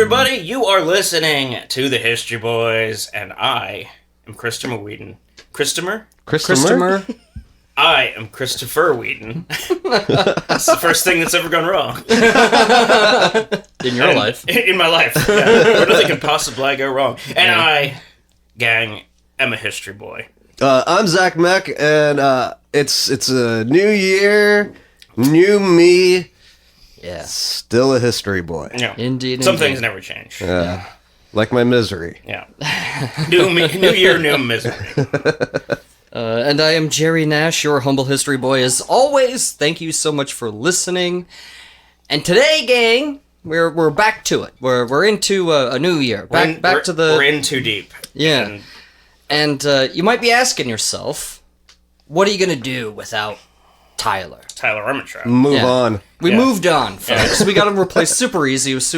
everybody. You are listening to the History Boys, and I am Christopher Wheaton. Christopher? I am Christopher Wheaton. That's the first thing that's ever gone wrong. In your life. In my life. Yeah. Nothing can possibly go wrong. And I, gang, am a history boy. I'm Zach Meck, and it's a new year, new me. Yeah. Still a history boy. Yeah. Indeed. Some things never change. Yeah. Like my misery. Yeah. New year, new misery. And I am Jerry Nash, your humble history boy. As always, thank you so much for listening. And today, gang, we're back to it. We're into a new year. We're in too deep. Yeah. And you might be asking yourself, what are you gonna do without Tyler Armitrout. Move on. We moved on, folks. We got him replaced super easy. It was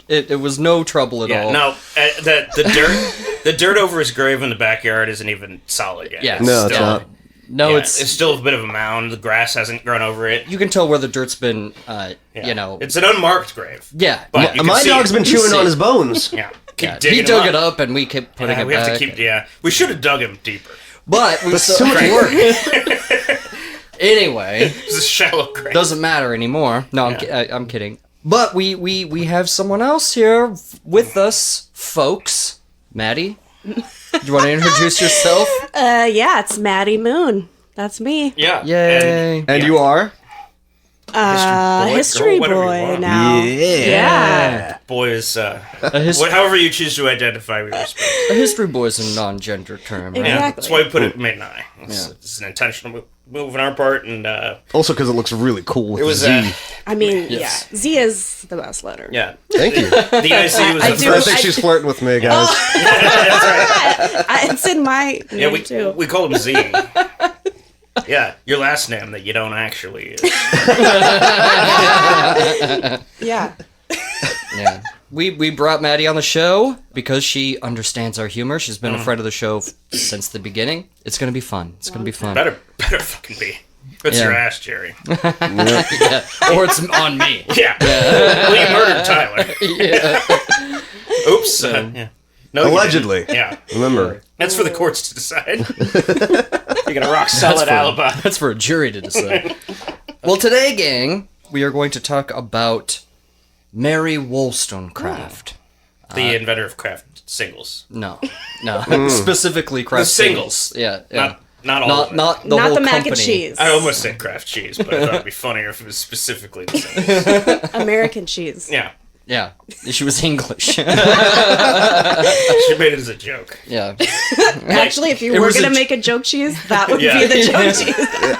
it was no trouble at all. No, the dirt over his grave in the backyard isn't even solid yet. Yeah. It's not. No, it's still a bit of a mound. The grass hasn't grown over it. You can tell where the dirt's been, It's an unmarked grave. Yeah. But My dog's been chewing on his bones. Yeah. He dug it up, and we kept putting it we back. have to keep. Yeah. We should have dug him deeper. But we That's so much work. Anyway, It's a shallow grave. doesn't matter anymore. No, I'm kidding. But we have someone else here with us, folks. Maddie, do you want to introduce yourself? Yeah, it's Maddie Moon. That's me. Yeah. Yay! And you are? History girl, whatever you boy want. now. Yeah. Boy is history- however you choose to identify, we respect. A history boy is a non-gender term, right? Yeah, Exactly. that's why we put it mid and I. It's an intentional move on our part, and Also because it looks really cool with it was Z. I mean, Yes. yeah, Z is the best letter. yeah. Thank you. The IC was I the do- I first. think she's flirting with me, guys. It's in my name Yeah, too. we call him Z. Yeah, your last name that you don't actually use. Yeah. Yeah. We brought Maddie on the show because she understands our humor. She's been a friend of the show since the beginning. It's gonna be fun. It's gonna be fun. Better fucking be. It's Yeah. your ass, Jerry. Yeah. Or it's on me. Yeah. Well, you murdered Tyler. Yeah. Oops. Yeah. No, you Allegedly. didn't. Yeah. Remember. That's for the courts to decide. You got a rock solid alibi. That's for a jury to decide. Well, today, gang, we are going to talk about Mary Wollstonecraft. The inventor of craft singles. No. Specifically craft The singles. Yeah. Yeah. Not all of it. Not the Not whole the mac company. and cheese. I almost said craft cheese, but I thought it'd be funnier if it was specifically the singles. American cheese. Yeah. Yeah. She was English. She made it as a joke. Yeah. Actually, if you It were was going a to make a joke cheese, that would Yeah. be the joke cheese.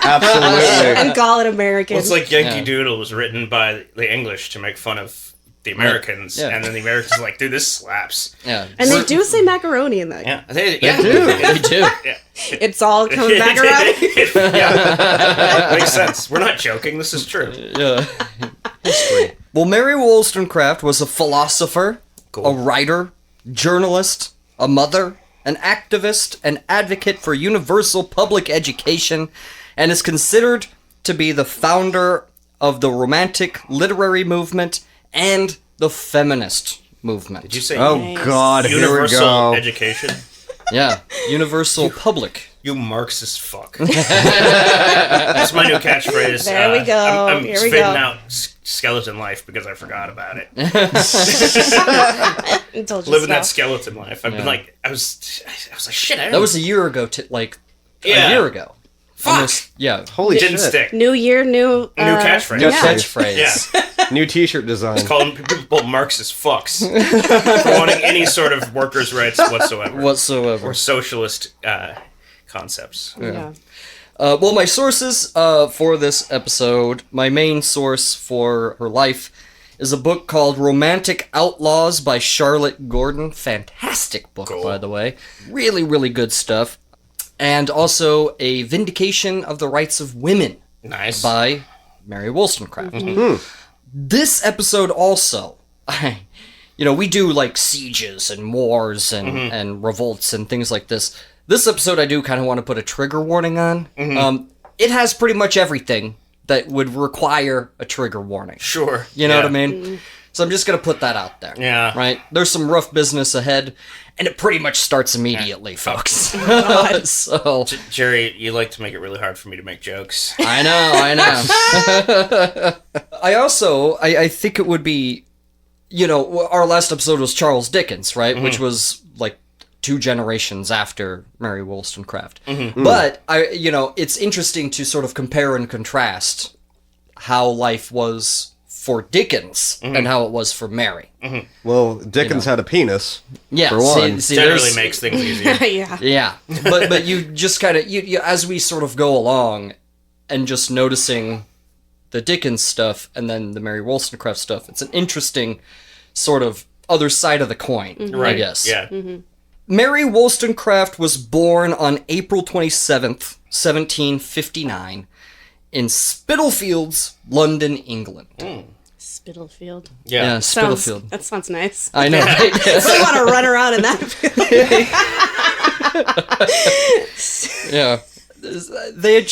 Absolutely. And call it American. Well, it's like Yankee Yeah. Doodle was written by the English to make fun of the Americans, Yeah. and then the Americans are like, dude, this slaps. Yeah. and they do say macaroni in that. Yeah. They do. Yeah. It's all coming back around. Yeah. Makes sense. We're not joking. This is true. Yeah. History. Well, Mary Wollstonecraft was a philosopher, Cool. a writer, journalist, a mother, an activist, an advocate for universal public education, and is considered to be the founder of the Romantic literary movement and the feminist movement. Did you say Oh, Nice. God. Here we universal go. education? Yeah, universal public. You Marxist fuck. That's my new catchphrase. There we go. I'm Here we spitting go. out skeleton life because I forgot about it. I told you Living so. that skeleton life. I've been like, I was like, shit. I That was a year ago, a year ago. Fuck. Almost, yeah. Holy Didn't shit. stick. New year, new catchphrase. New Yeah. Catchphrase. Yeah. New t-shirt design. Calling people Marxist fucks for wanting any sort of workers' rights whatsoever. Whatsoever. Or socialist concepts. Yeah. Well, my sources for this episode, my main source for her life is a book called Romantic Outlaws by Charlotte Gordon. Fantastic book, by the way. Really, really good stuff. And also A Vindication of the Rights of Women Nice. by Mary Wollstonecraft. This episode also, we do like sieges and wars and revolts and things like this. This episode I do kind of want to put a trigger warning on. It has pretty much everything that would require a trigger warning. Sure. You know Yeah. what I mean? So I'm just gonna put that out there. Yeah. Right? There's some rough business ahead, and it pretty much starts immediately, folks. So Jerry, you like to make it really hard for me to make jokes. I know. I think it would be, our last episode was Charles Dickens, right? Which was like 2 generations after Mary Wollstonecraft. But it's interesting to sort of compare and contrast how life was for Dickens and how it was for Mary. Well, Dickens had a penis. Yeah, for one. Generally makes things easier. Yeah. Yeah, but you just kind of you as we sort of go along, and just noticing the Dickens stuff and then the Mary Wollstonecraft stuff. It's an interesting sort of other side of the coin, I guess. Yeah. Mary Wollstonecraft was born on April 27th, 1759, in Spitalfields, London, England. Spitalfield. Yeah. Spitalfield. That sounds nice. I know, right? I want to run around in that. Yeah. They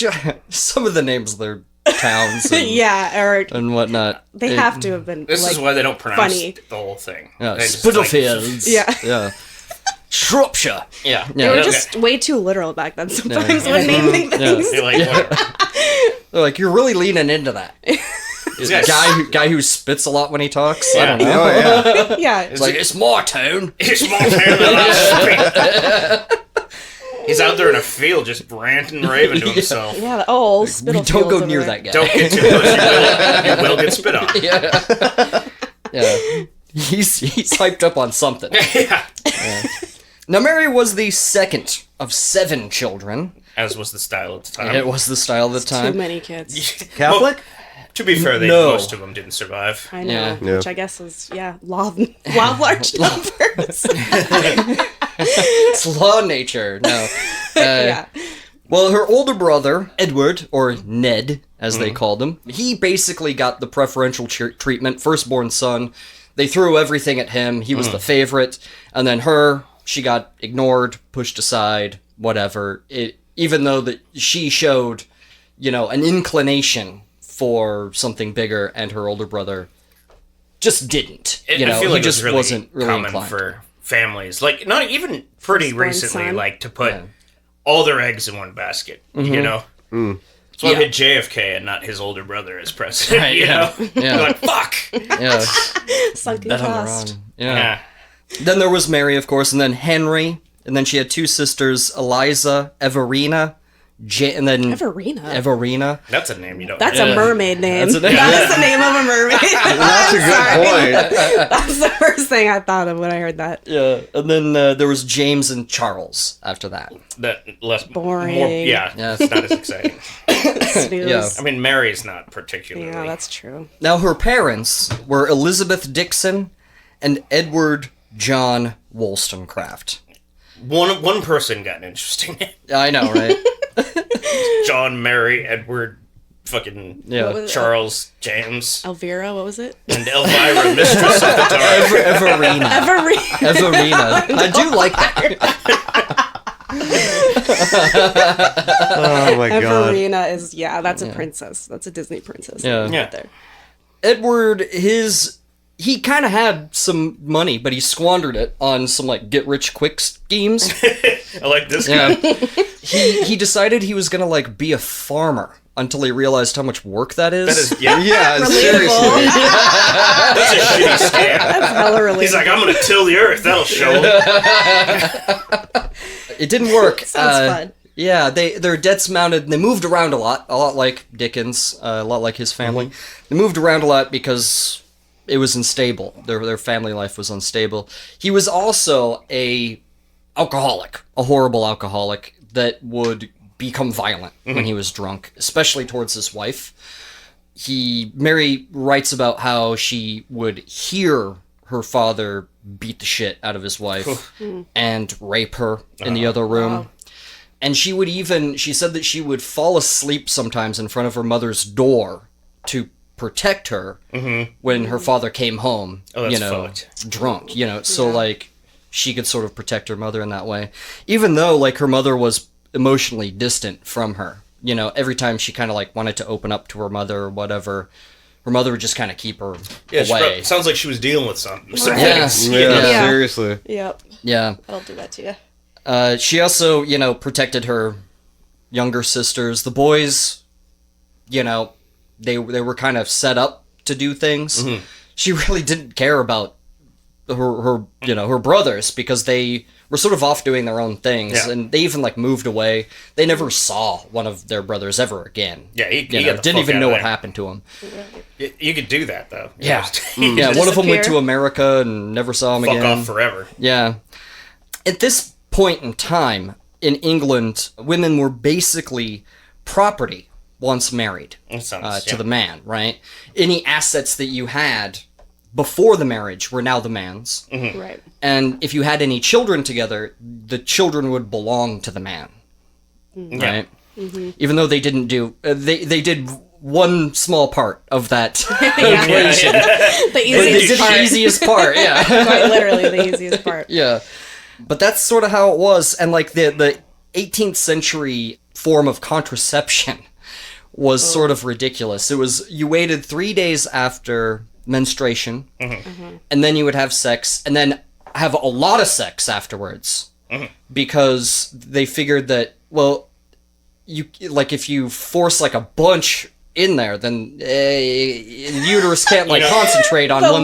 some of the names of their towns and, and whatnot. They have to have been. This is why they don't pronounce funny. the whole thing. Yeah, They just, Spitalfields. Yeah. Shropshire. Yeah. They were Yeah. just way too literal back then. Sometimes when naming things. They're like, whatever. They're like, you're really leaning into that. This guy's- Guy who spits a lot when he talks. Yeah. I don't know. Oh, yeah. Yeah. It's like, it's my town. It's more fair than I speak. He's out there in a field just ranting and raving to himself. Yeah. Oh, We Spitalfields. don't go over near there. that guy. Don't get too close. You will get spit on. Yeah. He's hyped up on something. Yeah. Now, Mary was the second of 7 children. As was the style at the time. It was the style of the Too time. many kids. Catholic? To be fair, No. most of them didn't survive. I know. Yeah. Yeah. Which I guess is law of large numbers. It's law of nature. No. Yeah. Well, her older brother, Edward, or Ned, as they called him, he basically got the preferential treatment, firstborn son. They threw everything at him. He was the favorite. And then her, she got ignored, pushed aside, whatever. Even though that she showed, an inclination for something bigger, and her older brother just didn't. I feel like he just it's really wasn't really common inclined. for families, like not even pretty Firstborn recently, son. like to put all their eggs in one basket. You know, that's why we Yeah. had JFK and not his older brother as president. Right, you yeah. know, Yeah. like fuck. Yeah. Sunken Bet on the cost. wrong. Yeah. Yeah. Then there was Mary, of course, and then Henry, and then she had 2 sisters, Eliza, Everina, and then Everina. Everina. That's a name you don't. That's know. a mermaid name. That's a name. That is the name of a mermaid. That's a good point. That's the first thing I thought of when I heard that. Yeah, and then there was James and Charles after that. That less Boring. More, yeah, Yeah. it's not as exciting. Snooze. Yeah. I mean, Mary's not particularly. Yeah, that's true. Now, her parents were Elizabeth Dixon and Edward John Wollstonecraft. One person got an interesting name. I know, right? John, Mary, Edward, fucking Yeah. What was it? Charles, James, Elvira, what was it? and Elvira, mistress of the dark. Everina. Everina. I do like that. Oh my god. Everina is, that's a princess. That's a Disney princess. Yeah. Yeah. Right there. Edward, he kind of had some money, but he squandered it on some get-rich-quick schemes. I like this guy. Yeah. he decided he was gonna be a farmer until he realized how much work that is. That is, yeah, Yeah, Relatable. seriously. that's a shitty scam. That's hella relatable. He's like, I'm gonna till the earth. That'll show him. It didn't work. Sounds fun. Yeah, their debts mounted. And they moved around a lot like Dickens, a lot like his family. They moved around a lot because it was unstable. Their family life was unstable. He was also a horrible alcoholic that would become violent when he was drunk, especially towards his wife. Mary writes about how she would hear her father beat the shit out of his wife and rape her in the other room. Wow. And she said that she would fall asleep sometimes in front of her mother's door to protect her when her father came home, Oh, that's fucked. drunk, so she could sort of protect her mother in that way. Even though her mother was emotionally distant from her. Every time she kind of wanted to open up to her mother or whatever, her mother would just kind of keep her Yeah, away. sounds like she was dealing with something. Yeah. Seriously. Yep. Yeah. I'll do that to you. She also, protected her younger sisters. The boys, they were kind of set up to do things. Mm-hmm. She really didn't care about her brothers because they were sort of off doing their own things, and they even moved away. They never saw one of their brothers ever again. Yeah, he didn't even know what happened to him. You could do that though. Yeah, one of them went to America and never saw him again. Fuck off forever. Yeah. At this point in time in England, women were basically property once married to the man. Right? Any assets that you had before the marriage were now the man's. Mm-hmm. Right. And if you had any children together, the children would belong to the man. Mm-hmm. Right? Mm-hmm. Even though they didn't do... they did one small part of that equation. The easiest part. The easiest part, yeah. Quite literally the easiest part. Yeah. But that's sort of how it was. And the 18th century form of contraception was sort of ridiculous. It was... You waited 3 days after menstruation, and then you would have sex, and then have a lot of sex afterwards, because they figured that, well, you if you force a bunch in there, then the uterus can't concentrate on one.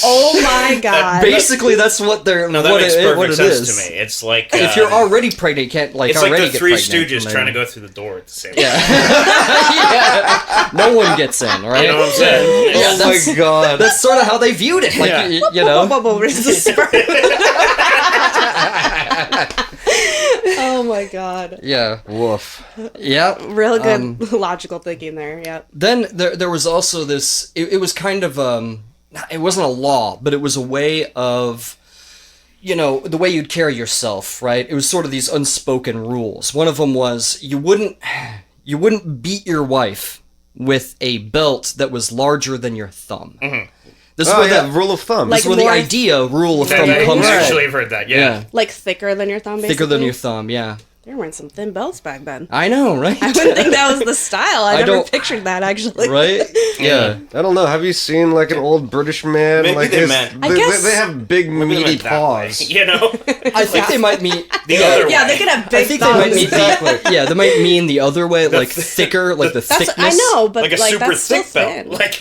Oh my god! Basically, that's what they're. No, that what makes it, perfect what it sense is. to me. It's like if you're already pregnant, you can't it's already like the get Three pregnant. Stooges trying to go through the door at the same time. Yeah. No one gets in, right? You know what I'm saying? Yeah, Oh my god. That's sort of how they viewed it. Oh my god. Yeah. Woof. Yeah. Real good logical thinking there, yep. Then there was also this, it was kind of, it wasn't a law, but it was a way of, the way you'd carry yourself, right? It was sort of these unspoken rules. One of them was you wouldn't beat your wife with a belt that was larger than your thumb. Mm-hmm. This is where the rule of thumb. This is where the rule of thumb comes from. Actually, I've heard that. Yeah. Like thicker than your thumb, basically? Thicker than your thumb, yeah. They were wearing some thin belts back then. I know, right? I wouldn't think that was the style. I never pictured that, actually. Right? Yeah. I don't know. Have you seen an old British man? Maybe they meant. They have big meaty paws. I think they might mean the other way. Yeah, they could have big I think thumbs. they might mean they might mean the other way, thicker, the thickness. I know, but like a super that's thick still belt. thin.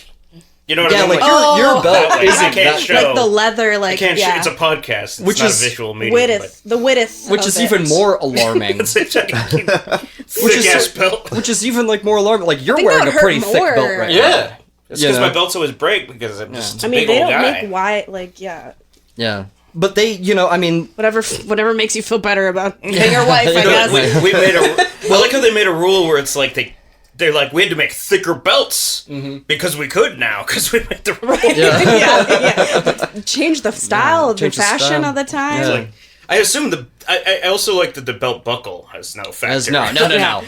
You know what I mean? Your belt isn't that. Like the leather, I can't show. It's a podcast. It's which not is a visual medium. The width which is even more alarming. Thick ass belt. Which is even more alarming. You're wearing a pretty thick belt right now. Yeah. It's because my belts always break because I'm just a big old guy. They don't make wide, Yeah. But they, whatever makes you feel better about your wife, I guess. We made I like how they made a rule where it's they're like, we had to make thicker belts because we could now because we made the rule. Yeah. Change the style, the fashion of the time. Yeah. I assume I also like that the belt buckle has no factor. No.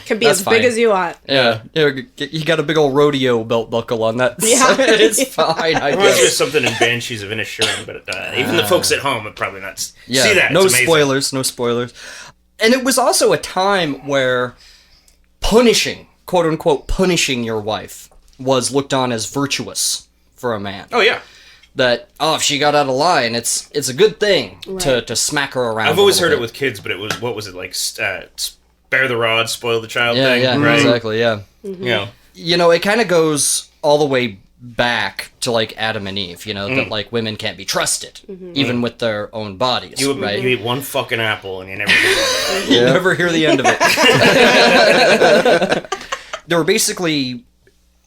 Can be as big as you want. Yeah. You got a big old rodeo belt buckle on that. Yeah. It's fine. I Reminds me of guess. something in Banshees of Inisherin, but even the folks at home would probably not see that. No It's amazing. No spoilers. And it was also a time where punishing, quote unquote, punishing your wife was looked on as virtuous for a man. Oh yeah. That if she got out of line, it's a good thing to smack her around. I've always heard it with kids, but it was what was it like? Spare the rod, spoil the child thing. Yeah, right? exactly. Yeah. Mm-hmm. It kind of goes all the way back to Adam and Eve. That women can't be trusted, even with their own bodies. You eat one fucking apple and you never hear the end of it. You never hear the end of it. They were basically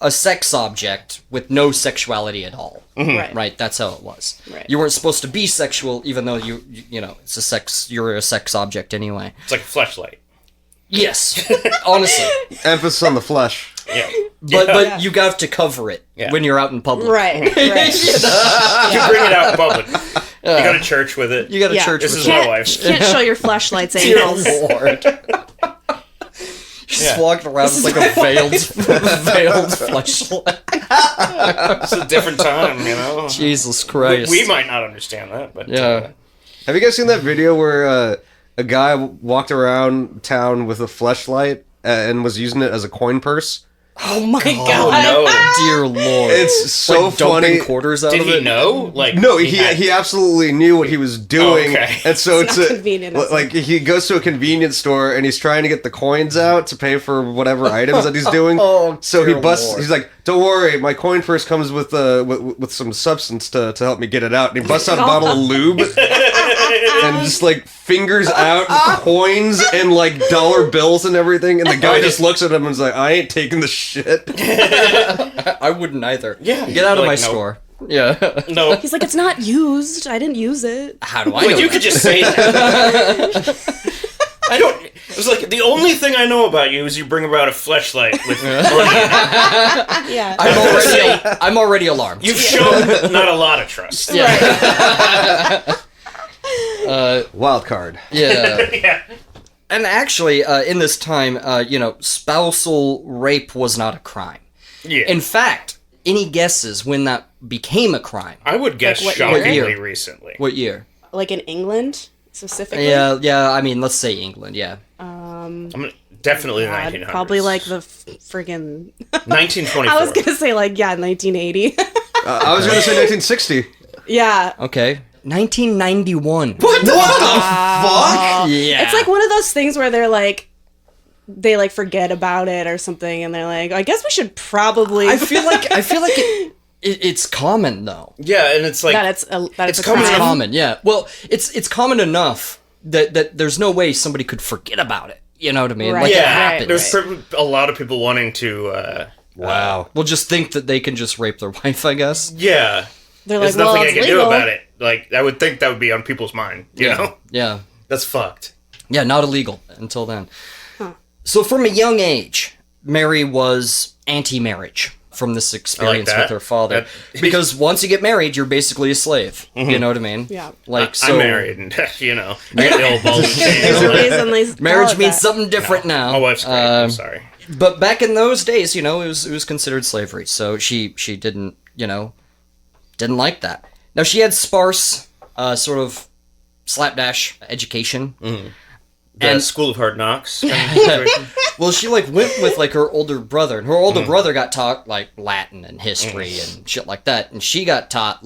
a sex object with no sexuality at all. Mm-hmm. Right? That's how it was. Right. You weren't supposed to be sexual, even though it's a sex. You're a sex object anyway. It's like a fleshlight. Yes, honestly. Emphasis on the flesh. Yeah. But you got to cover it when you're out in public. Right. You bring it out in public. You go to church with it. You got to church This with is it. my wife. Can't show your flashlights angles. Dear Lord. Just walking around with a veiled fleshlight. It's a different time, Jesus Christ. We might not understand that, but Yeah. Have you guys seen that video where a guy walked around town with a fleshlight and was using it as a coin purse? Oh my god. Oh Dear Lord. It's so like dumping funny. quarters out no! of Did it. he know? Like, No, he absolutely knew what he was doing, Okay. and so It's not convenient, is it? like he goes to a convenience store and he's trying to get the coins out to pay for whatever items that he's doing. So he dear busts. Lord. He's like, "Don't worry, my coin purse comes with some substance to help me get it out." And he busts out a bottle of lube and just like fingers out coins and like dollar bills and everything. And the guy just looks at him and is like, "I ain't taking the shit." I wouldn't either. Yeah. Get out of Like, my no. store. Yeah. no. He's like, it's not used. I didn't use it. How do I Like, know? you that? could just say that. I don't. It was like the only thing I know about you is you bring about a fleshlight with money. Yeah. I'm already alarmed. You've shown not a lot of trust. Wild card. Yeah. Yeah. And actually, in this time, spousal rape was not a crime. Yeah. In fact, any guesses when that became a crime? I would guess Like what shockingly year? recently. What year? Like in England, specifically? Yeah, I mean, let's say England, yeah. I'm gonna, definitely the God, 1900s. probably like the friggin' 1924. I was gonna say like 1980. I was going to say 1960. Yeah. Okay. 1991. What the fuck? Yeah. It's like one of those things where they like forget about it or something, and they're like, I guess we should probably. I feel like it's common though. Yeah, and it's like that it's a It's crime. common. Common, yeah. Well, it's common enough that there's no way somebody could forget about it. You know what I mean? Right. Like it yeah, happens. there's a lot of people wanting to. Wow. We'll just think that they can just rape their wife, I guess. Yeah, They're there's like, well, nothing I it's can legal. do about it. Like I would think that would be on people's mind. You know, Yeah. that's fucked. Yeah, not illegal until then. So from a young age, Mary was anti-marriage from this experience that. with her father. That- Because once you get married, you're basically a slave. You know what I mean? Yeah. Like, so I'm married, and you know, I got the old balls and There's a chains. reason they call marriage it means that. something different now. My wife's great. I'm sorry. But back in those days, it was considered slavery. So she didn't, didn't like that. Now she had sparse, sort of slapdash education. The School of Hard Knocks. Kind of situation. Well, she went with her older brother, and her older brother got taught like Latin and history and shit like that, and she got taught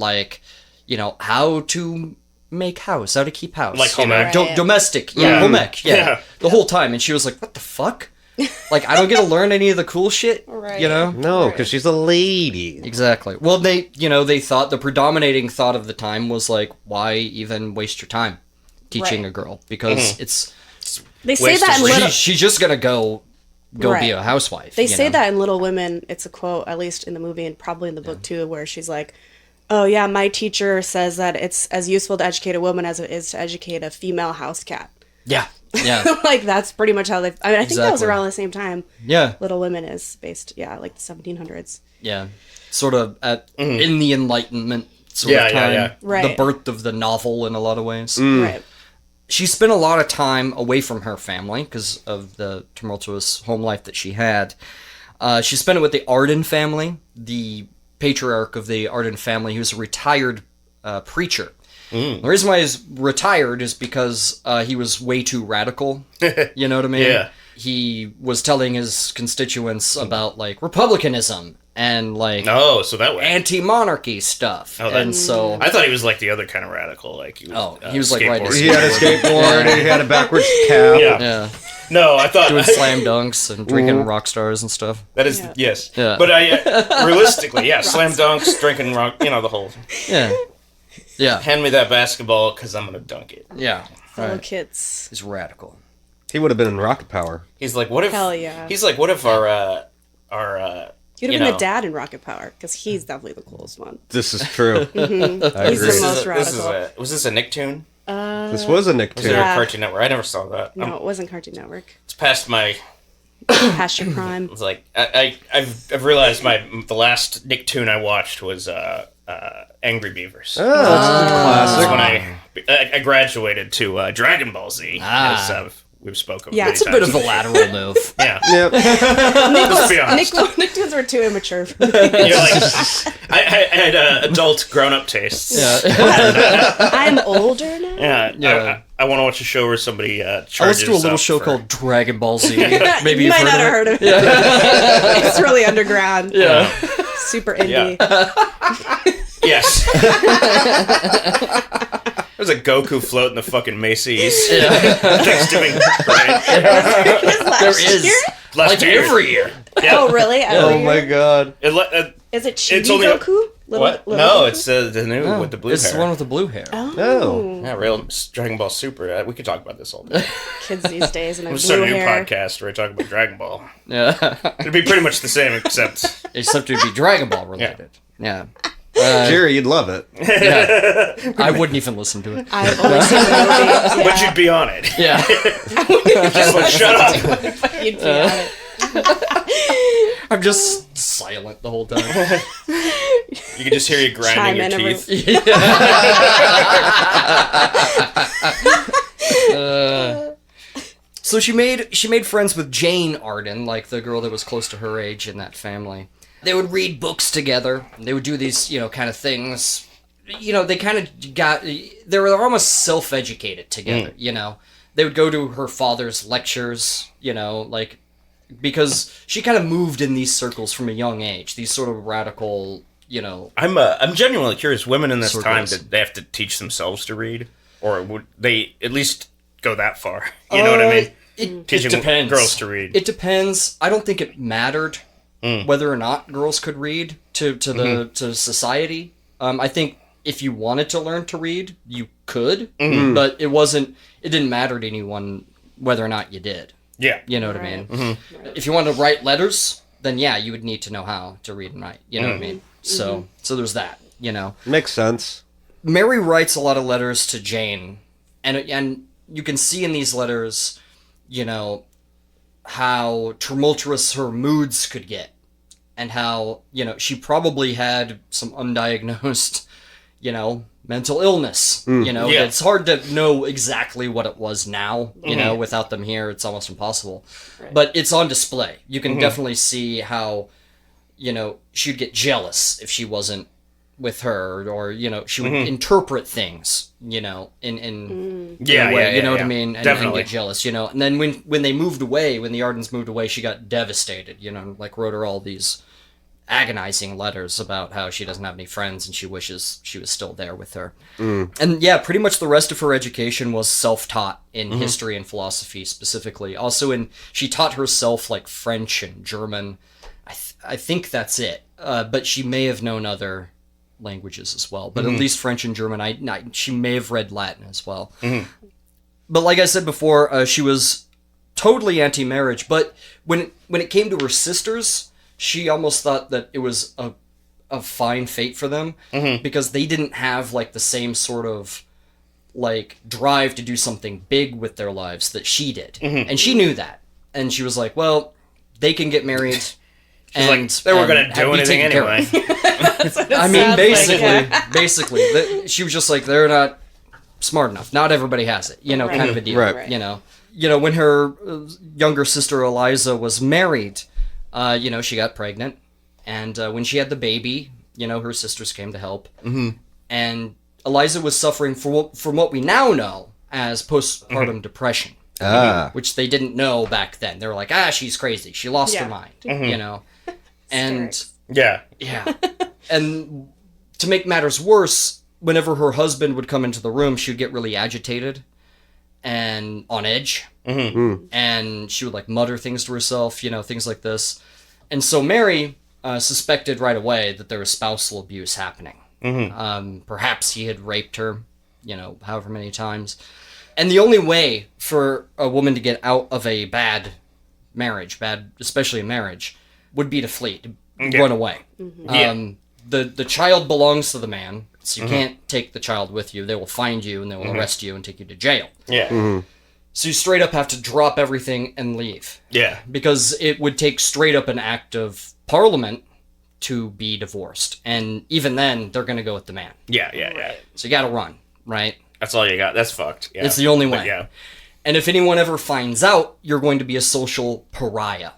how to make house, how to keep house, Like home ec. domestic, Yeah. home ec, Yeah. the whole time, and she was like, "What the fuck? Like, I don't get to learn any of the cool shit, Right. No, because she's a lady. Exactly. Well, they thought the predominating thought of the time was like, why even waste your time teaching Right. a girl because it's They say Waste that of in Little. she's just gonna go be Right. a housewife. They you say know? that in Little Women. It's a quote, at least in the movie and probably in the book too, where she's like, "Oh yeah, my teacher says that it's as useful to educate a woman as it is to educate a female house cat." Yeah. Yeah. Like that's pretty much how they. I mean, I think that was Exactly. around the same time. Yeah. Little Women is based, like the 1700s. Yeah. Sort of in the Enlightenment sort Yeah, of yeah, time. yeah. The Right. birth of the novel in a lot of ways. Right. She spent a lot of time away from her family because of the tumultuous home life that she had. She spent it with the Arden family, the patriarch of the Arden family, who's a retired preacher. The reason why he's retired is because he was way too radical. You know what I mean? Yeah. He was telling his constituents about republicanism and Oh, so that way. anti-monarchy stuff. Oh, that- and so I thought he was like the other kind of radical. Like he was, he was, like, riding a skateboarding. He had a skateboard and he had a backwards cap. Yeah. yeah, No, I thought doing slam dunks and drinking rock stars and stuff. that is Yeah. yes. Yeah. But I realistically, yeah, slam dunks, drinking rock, the whole. Yeah, yeah, Hand me that basketball because I'm gonna dunk it. yeah. Fellow Right. kids. He's radical. He would have been in Rocket Power. He's like, what if? Hell yeah. He's like, what if our You'd you have been know. the dad in Rocket Power because he's definitely the coolest one. This is true. I He's agree. the This is most was this a Nicktoon? This was a Nick Was too. it Yeah. a Cartoon Network? I never saw that. No, it wasn't Cartoon Network. It's past my. Past your prime. It's like I've realized the last Nicktoon I watched was Angry Beavers. Oh, that's That's a when classic. I graduated to Dragon Ball Z, as we've spoken. Yeah, many it's a Bit times. of a lateral move. Yeah, Yep. let's be honest. Nicktoons were too immature for me. You're like, I had adult grown-up tastes. Yeah. I'm older now. Yeah, Yeah. I want to watch a show where somebody charges. Let's do a little show for... called Dragon Ball Z. Maybe you you've might not have heard of it. It's really underground. Yeah. Super indie. Yeah. Yes. There's a Goku float in the fucking Macy's. Thanksgiving parade. There is. Last year. Every year. Yeah. Oh, really? Oh my god. Is it Chibi It's only Goku? What? Little No, Goku? it's the new with the blue It's hair. the one with the blue hair. Oh. Yeah, real Dragon Ball Super. We could talk about this all day. Kids these days and their We'll start blue a new hair. podcast where we talk about Dragon Ball. Yeah. It'd be pretty much the same, except Except it'd be Dragon Ball related. Yeah. Jerry, you'd love it. Yeah. I wouldn't even listen to it. I've only seen the movie. but you'd be on it. Yeah. Just like, shut up. You'd be on it. I'm just silent the whole time. You can just hear you grinding your Chime in teeth. So she made friends with Jane Arden, like the girl that was close to her age in that family. They would read books together. They would do these, kind of things. They kind of they were almost self-educated together, They would go to her father's lectures, because she kind of moved in these circles from a young age. These sort of radical, I'm genuinely curious. Women in this time, Circles. did they have to teach themselves to read, or would they at least go that far? You know what I mean? Teaching it depends. girls to read. It depends. I don't think it mattered whether or not girls could read to society. I think if you wanted to learn to read, you could, but it didn't matter to anyone whether or not you did. Yeah. You know what I mean? If you wanted to write letters, then yeah, you would need to know how to read and write. You know what I mean? So there's that, Makes sense. Mary writes a lot of letters to Jane, and you can see in these letters, how tumultuous her moods could get, and how, she probably had some undiagnosed, mental illness. Yeah. It's hard to know exactly what it was now, without them here, it's almost impossible. Right. But it's on display. You can definitely see how, she'd get jealous if she wasn't with her, or, she would interpret things, in Yeah, a way, yeah, you know what yeah. I mean? And Definitely. get jealous, And then when they moved away, when the Ardens moved away, she got devastated, wrote her all these agonizing letters about how she doesn't have any friends and she wishes she was still there with her. And yeah, pretty much the rest of her education was self-taught in history and philosophy specifically. Also she taught herself like French and German. I think that's it. But she may have known other languages as well. But at least French and German, she may have read Latin as well. But like I said before, she was totally anti-marriage. But when it came to her sisters, she almost thought that it was a fine fate for them because they didn't have like the same sort of like drive to do something big with their lives that she did. And she knew that. And she was like, well, they can get married. They weren't going to do anything anyway. I mean, Sounds basically, she was just like, they're not smart enough. Not everybody has it, kind of a deal. Right. When her younger sister Eliza was married, she got pregnant, and when she had the baby, her sisters came to help, and Eliza was suffering from what we now know as postpartum depression, which they didn't know back then. They were like, she's crazy. She lost her mind, and Yeah. yeah. And to make matters worse, whenever her husband would come into the room, she would get really agitated and on edge. And she would like mutter things to herself, things like this. And so Mary suspected right away that there was spousal abuse happening. Perhaps he had raped her, however many times. And the only way for a woman to get out of a bad marriage, especially a marriage, would be to flee, to run away. The child belongs to the man, so you can't take the child with you. They will find you and they will arrest you and take you to jail. Yeah. So you straight up have to drop everything and leave. Yeah. Because it would take straight up an act of parliament to be divorced. And even then, they're going to go with the man. Yeah. So you got to run, right? That's all you got. That's fucked. Yeah. It's the only way. But yeah. And if anyone ever finds out, you're going to be a social pariah.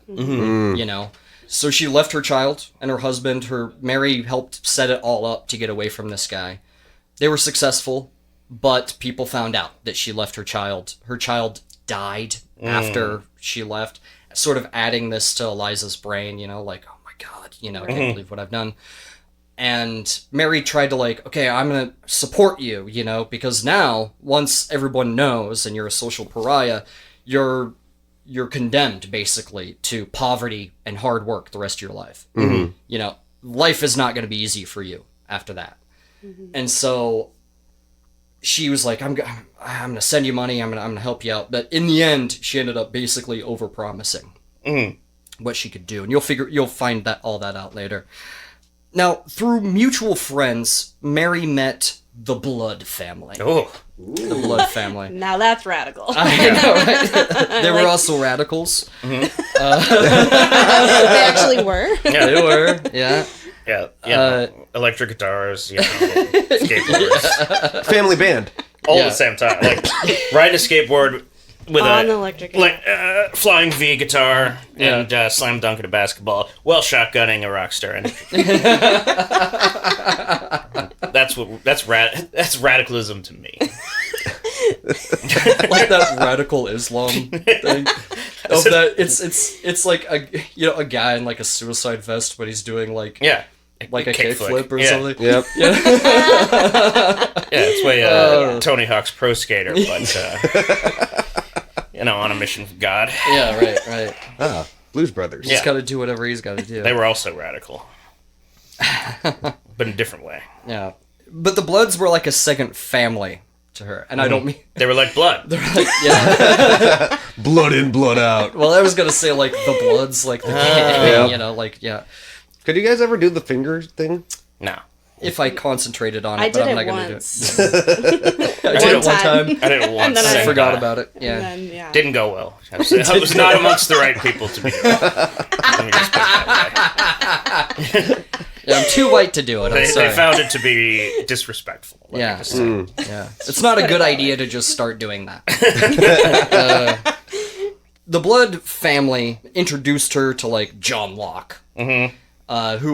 So she left her child and her husband. Mary helped set it all up to get away from this guy. They were successful, but people found out that she left her child. Her child died after she left, sort of adding this to Eliza's brain, like, oh my God, I can't believe what I've done. And Mary tried to okay, I'm going to support you, because now, once everyone knows and you're a social pariah, you're condemned, basically, to poverty and hard work the rest of your life. Life is not going to be easy for you after that. And so she was like, I'm going to send you money, I'm going to help you out. But in the end, she ended up basically overpromising what she could do. And you'll find all that out later. Now, through mutual friends, Mary met the Blood family. Oh. The Blood family. Now that's radical. I know, right? They were also radicals. They actually were. Yeah, they were. Yeah. Yeah. Electric guitars, skateboards. Family band. All at the same time. Riding a skateboard with On electric flying V guitar and slam dunking a basketball while shotgunning a rock star energy. That's radicalism to me. Like that radical Islam thing. Of that, it's like a guy in a suicide vest, but he's doing a kickflip or something. Yep. Yeah. It's way Tony Hawk's Pro Skater, but on a mission for God. Yeah, right. Ah, Blues Brothers. He's got to do whatever he's got to do. They were also radical, but in a different way. Yeah, but the Bloods were like a second family to her, and I don't mean they were like blood. They're yeah, blood in, blood out. Well, I was gonna say the Bloods, the gang, Could you guys ever do the finger thing? No. If I concentrated on it, I but did I'm not it going to once. do it. I did it one time. I did it once. And then I forgot about it. Yeah. And then, Didn't go well. I was not amongst the right people to be doing it. Let me just put it that way. Yeah, I'm too white to do it. They found it to be disrespectful. Yeah. Yeah. It's not a good idea to just start doing that. The Blood family introduced her to John Locke, who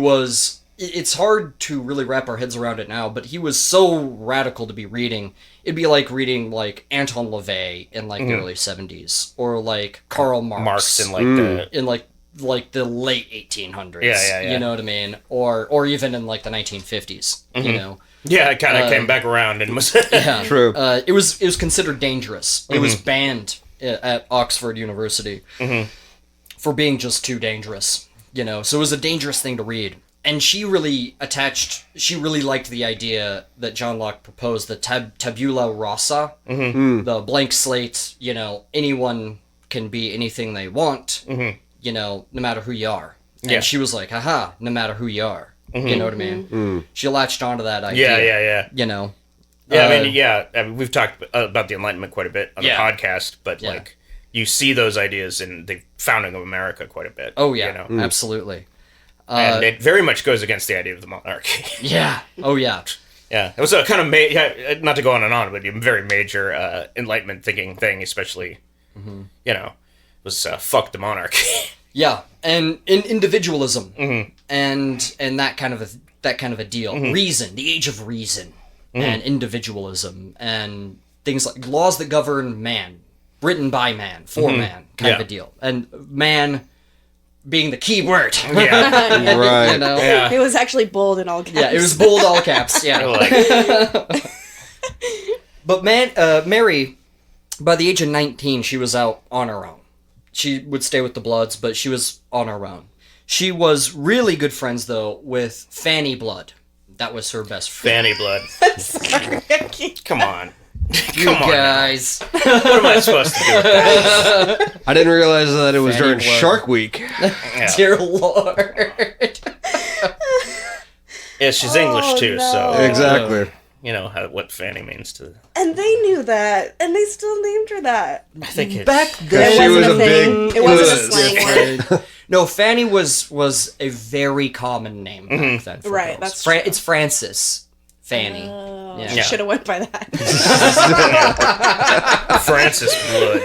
was. It's hard to really wrap our heads around it now, but he was so radical to be reading. It'd be like reading Anton LaVey in the early 70s, or Karl Marx in the late 1800s. Yeah. You know what I mean? Or even in the 1950s. You know. Yeah, it kind of came back around and was True. It was considered dangerous. It was banned at Oxford University for being just too dangerous. So it was a dangerous thing to read. And she really liked the idea that John Locke proposed, the tabula rasa, the blank slate, anyone can be anything they want, no matter who you are. And she was like, haha, no matter who you are. You know what I mean? She latched onto that idea. Yeah. I mean, we've talked about the Enlightenment quite a bit on the podcast, but you see those ideas in the founding of America quite a bit. Oh, yeah, absolutely. And it very much goes against the idea of the monarchy. Yeah. Oh, yeah. Yeah. It was a kind of, not to go on and on, but a very major Enlightenment thinking thing, especially, was fuck the monarchy. Yeah. And individualism and that kind of a deal. Reason, the age of reason, and individualism, and things like laws that govern man, written by man, for man, kind of a deal. And man being the key word. Yeah. Right. Yeah. It was actually bold in all caps. Yeah, it was bold all caps, yeah. But Mary, by the age of 19, she was out on her own. She would stay with the Bloods, but she was on her own. She was really good friends, though, with Fanny Blood. That was her best friend. Fanny Blood. Come on. You guys. What am I supposed to do with that? I didn't realize that it was Fanny during Blood. Shark Week. Yeah. Dear Lord. Yeah, she's English too, no. so Exactly. you know what Fanny means to. And they knew that, and they still named her that. I think it's Back It then, She wasn't was a a thing. big It wasn't a puss. slang word. No, Fanny was a very common name back then. For Right, girls. that's true. It's Frances. Fanny. Oh, Yeah. she should have went by that. Francis Blood.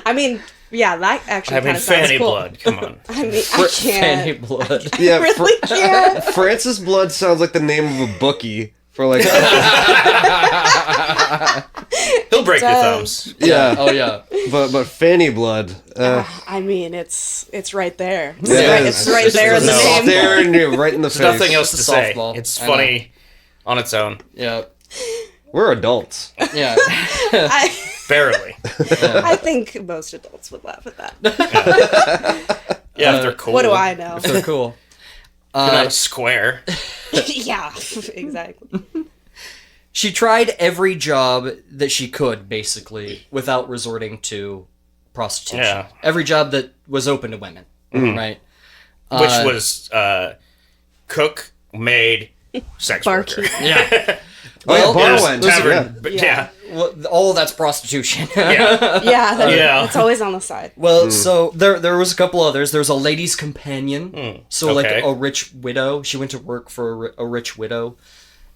I mean, yeah, that actually I mean, kind of sounds Fanny cool. Blood. Come on. I mean, I Fanny can't. Blood. Yeah, I really can't. Francis Blood sounds like the name of a bookie For like, He'll break your does. thumbs. yeah. Oh yeah. But fanny blood. I mean, it's right there. It's, Yeah, right, it's right there in the no. name. Staring you right in the face. Nothing else to It's a say. softball. It's I know. funny on its own. Yeah. We're adults. Yeah. I Barely. I think most adults would laugh at that. Yeah, if they're cool. What do I know? They're cool. They're not a square. Yeah, exactly. She tried every job that she could, basically, without resorting to prostitution. Yeah. Every job that was open to women, right? Which was cook, maid, sex worker. Barkeep. Yeah. Well, Well, bar wench. Tavern, Yeah. but Yeah. yeah. Well, all of that's prostitution. Yeah. Yeah, it's always on the side. Well, so there was a couple others. There's a lady's companion. So like okay. a rich widow. She went to work for a rich widow,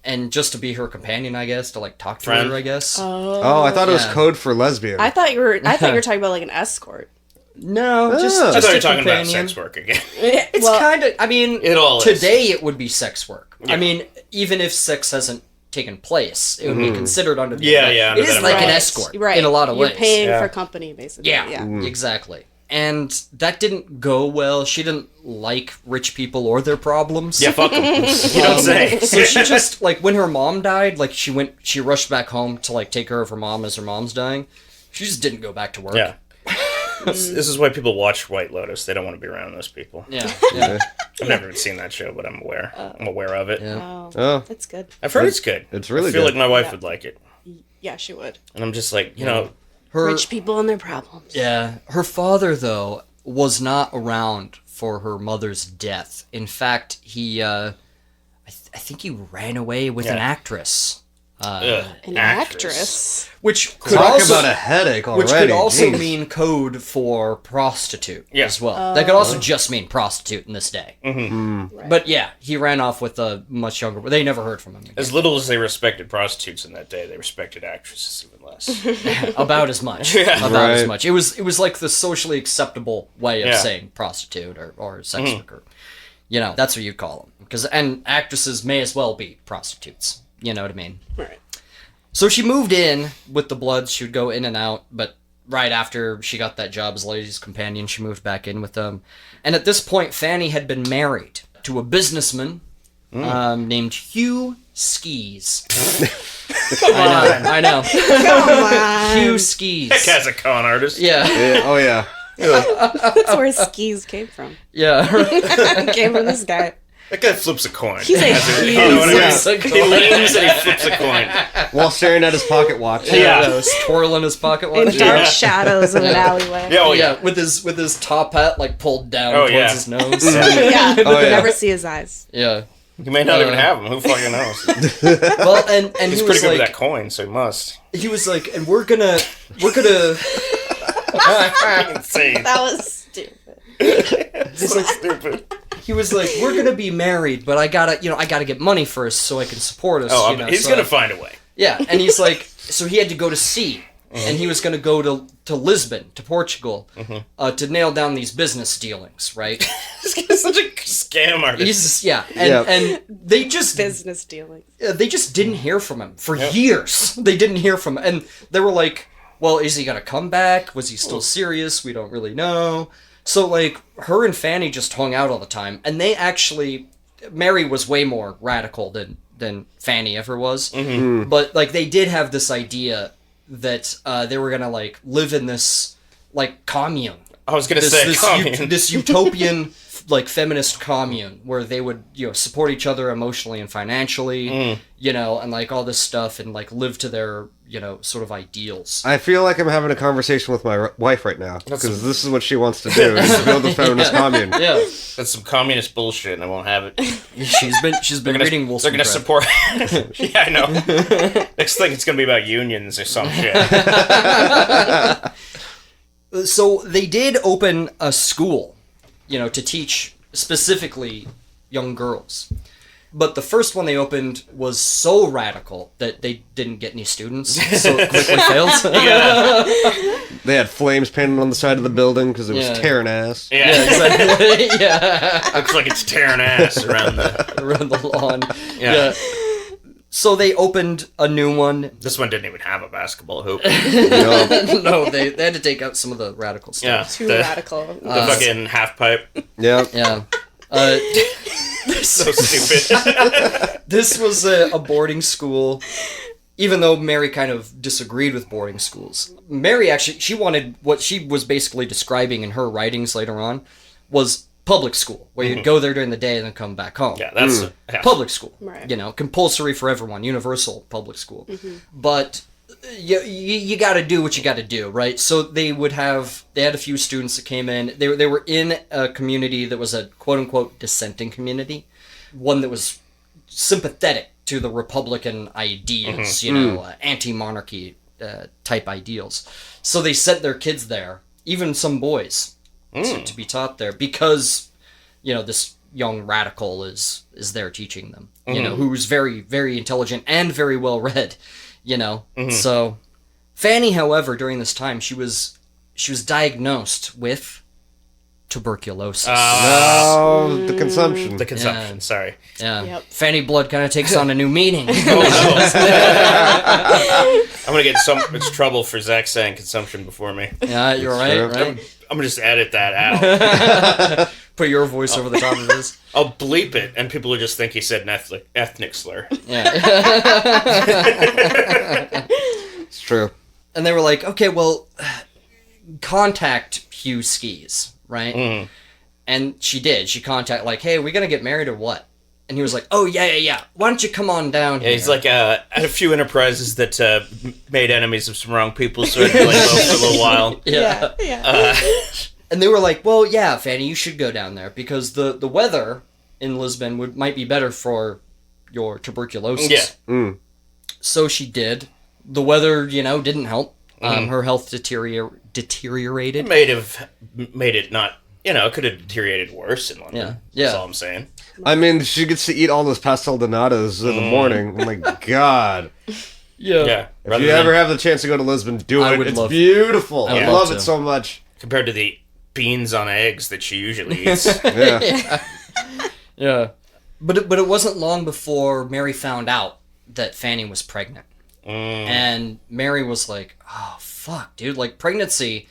and just to be her companion, I guess, to like talk to Friend. her, I guess. Oh, I thought it was Yeah. code for lesbian. I thought you were talking about like an escort. No, just Ah. I just thought you a were talking about companion. sex work again. It's Well, kind of. I mean, It all is. today it would be sex work. Yeah. I mean, even if sex hasn't taken place, it would be considered under the Yeah, yeah, under It is that like an umbrella. escort right. in a lot of You're ways. paying Yeah. for company, basically. Yeah, exactly. And that didn't go well. She didn't like rich people or their problems. Yeah, fuck them. You don't say. So she just like when her mom died, like she rushed back home to like take care of her mom as her mom's dying. She just didn't go back to work. Yeah. This is why people watch White Lotus. They don't want to be around those people. Yeah. Yeah. I've never even seen that show, but I'm aware. I'm aware of it. Yeah. Oh, That's good. I've heard it's good. it's really I feel good. like my wife Yeah. would like it. Yeah, she would. And I'm just like, you know, Her Rich people and their problems. Yeah. Her father though was not around for her mother's death. In fact, he I think he ran away with an Yeah. actress. An actress. Which could Talk also about a headache already. which could also Jeez. mean code for prostitute Yeah. as well. That could also just mean prostitute in this day. Right. But yeah, he ran off with a much younger. They never heard from him again. as little as they respected prostitutes in that day, they respected actresses even less. About as much. Yeah. About as Right. much. It was like the socially acceptable way of Yeah. saying prostitute or sex worker. You know, that's what you call them. And actresses may as well be prostitutes. You know what I mean? Right. So she moved in with the Bloods. She would go in and out, but right after she got that job as lady's companion, she moved back in with them. And at this point, Fanny had been married to a businessman named Hugh Skis. I know. Come on. Hugh Skis. That guy's a con artist. Yeah, Yeah, oh yeah. That's where skis came from. yeah. Came from this guy. That guy flips a coin. He's a You know what I mean? huge- He leans and he flips a coin. While staring at his pocket watch. Yeah. Was twirling his pocket In watch. dark Yeah. shadows of an alleyway. Yeah, oh Yeah, yeah. with his top hat like pulled down Oh, towards yeah. his nose. Yeah. Oh, yeah. Never see his eyes. Yeah. You may not even have him. Who fucking knows? Well, and He's he pretty was good with like, that coin, so he must. he was like, and we're gonna. Insane. That was stupid. So stupid. He was like, we're gonna be married, but I gotta get money first so I can support us. Oh, you know, he's so- gonna find a way. Yeah, and he's like, so he had to go to sea, and he was gonna go to Lisbon, to Portugal, to nail down these business dealings, right? This guy's such a scam artist. He's Yeah. and they just Business dealings. they just didn't hear from him for years. They didn't hear from him, and they were like, well, is he gonna come back? Was he still serious? We don't really know. So like, her and Fanny just hung out all the time, and they actually, Mary was way more radical than Fanny ever was, but like they did have this idea that they were gonna like live in this like commune. I was gonna say commune. This utopian like feminist commune where they would support each other emotionally and financially, and like all this stuff and like live to their sort of ideals. I feel like I'm having a conversation with my wife right now because this is what she wants to do: is build a feminist commune. Yeah, That's some communist bullshit, and I won't have it. she's been reading They're gonna Wollstonecraft. support. Yeah, I know. Next thing, it's gonna be about unions or some shit. So they did open a school, to teach specifically young girls. But the first one they opened was so radical that they didn't get any students, so it quickly failed. They had flames painted on the side of the building because it was Yeah. tearing ass. Yeah, Yeah, exactly. Yeah, looks like it's tearing ass around the. around the lawn. Yeah. So they opened a new one. This one didn't even have a basketball hoop. No, they had to take out some of the radical Yeah, stuff. Too radical. The fucking half pipe. Yeah. Yeah. So stupid. This was a boarding school, even though Mary kind of disagreed with boarding schools. Mary actually, she wanted what she was basically describing in her writings later on was public school, where you'd go there during the day and then come back home. Yeah, that's Public school. Right. You know, compulsory for everyone, universal public school. But you got to do what you got to do, right? So they had a few students that came in. They were in a community that was a quote-unquote dissenting community, one that was sympathetic to the Republican ideas, you know, anti-monarchy type ideals. So they sent their kids there, even some boys, to be taught there, because, you know, this young radical is there teaching them, you know, who's very, very intelligent and very well read, you know. So Fanny, however, during this time, she was diagnosed with tuberculosis. Oh, the consumption. the consumption. Sorry. Yeah. Yep. Fanny blood kind of takes on a new meaning. I'm gonna get so much trouble for Zach saying consumption before me. Yeah, you're right, true. right? I'm gonna just edit that out. Put your voice over the top of this. I'll bleep it, and people will just think he said an ethnic slur. Yeah. It's true. And they were like, okay, well, contact Hugh Skis, right? And she did. She contacted, like, hey, are we going to get married or what? And he was like, oh, yeah. Why don't you come on down here? Yeah, he's like, I had a few enterprises that made enemies of some wrong people, so I'd be like, for a little while. Yeah. And they were like, well, yeah, Fanny, you should go down there because the weather in Lisbon might be better for your tuberculosis. Yeah. So she did. The weather, you know, didn't help. Her health deteriorated. Made it not, you know, it could have deteriorated worse in London. Yeah. That's all I'm saying. I mean, she gets to eat all those pastel donatas in the morning. Oh my god. Yeah. If you ever have the chance to go to Lisbon, do I it. would It's love- beautiful. I would I love love to. it so much. Compared to the beans on eggs that she usually eats. Yeah. Yeah. But it wasn't long before Mary found out that Fanny was pregnant. And Mary was like, oh, fuck, dude. Like, pregnancy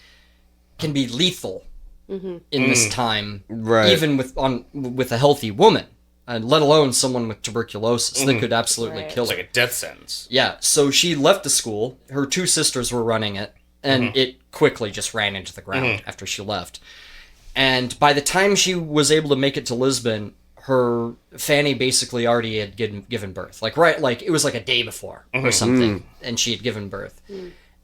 can be lethal in this time. Right. Even with a healthy woman. Let alone someone with tuberculosis. That could absolutely Right. kill It's her. like a death sentence. Yeah, so she left the school. Her two sisters were running it, and it quickly just ran into the ground after she left. And by the time she was able to make it to Lisbon, her Fanny basically already had given birth. Like it was like a day before or something, and she had given birth.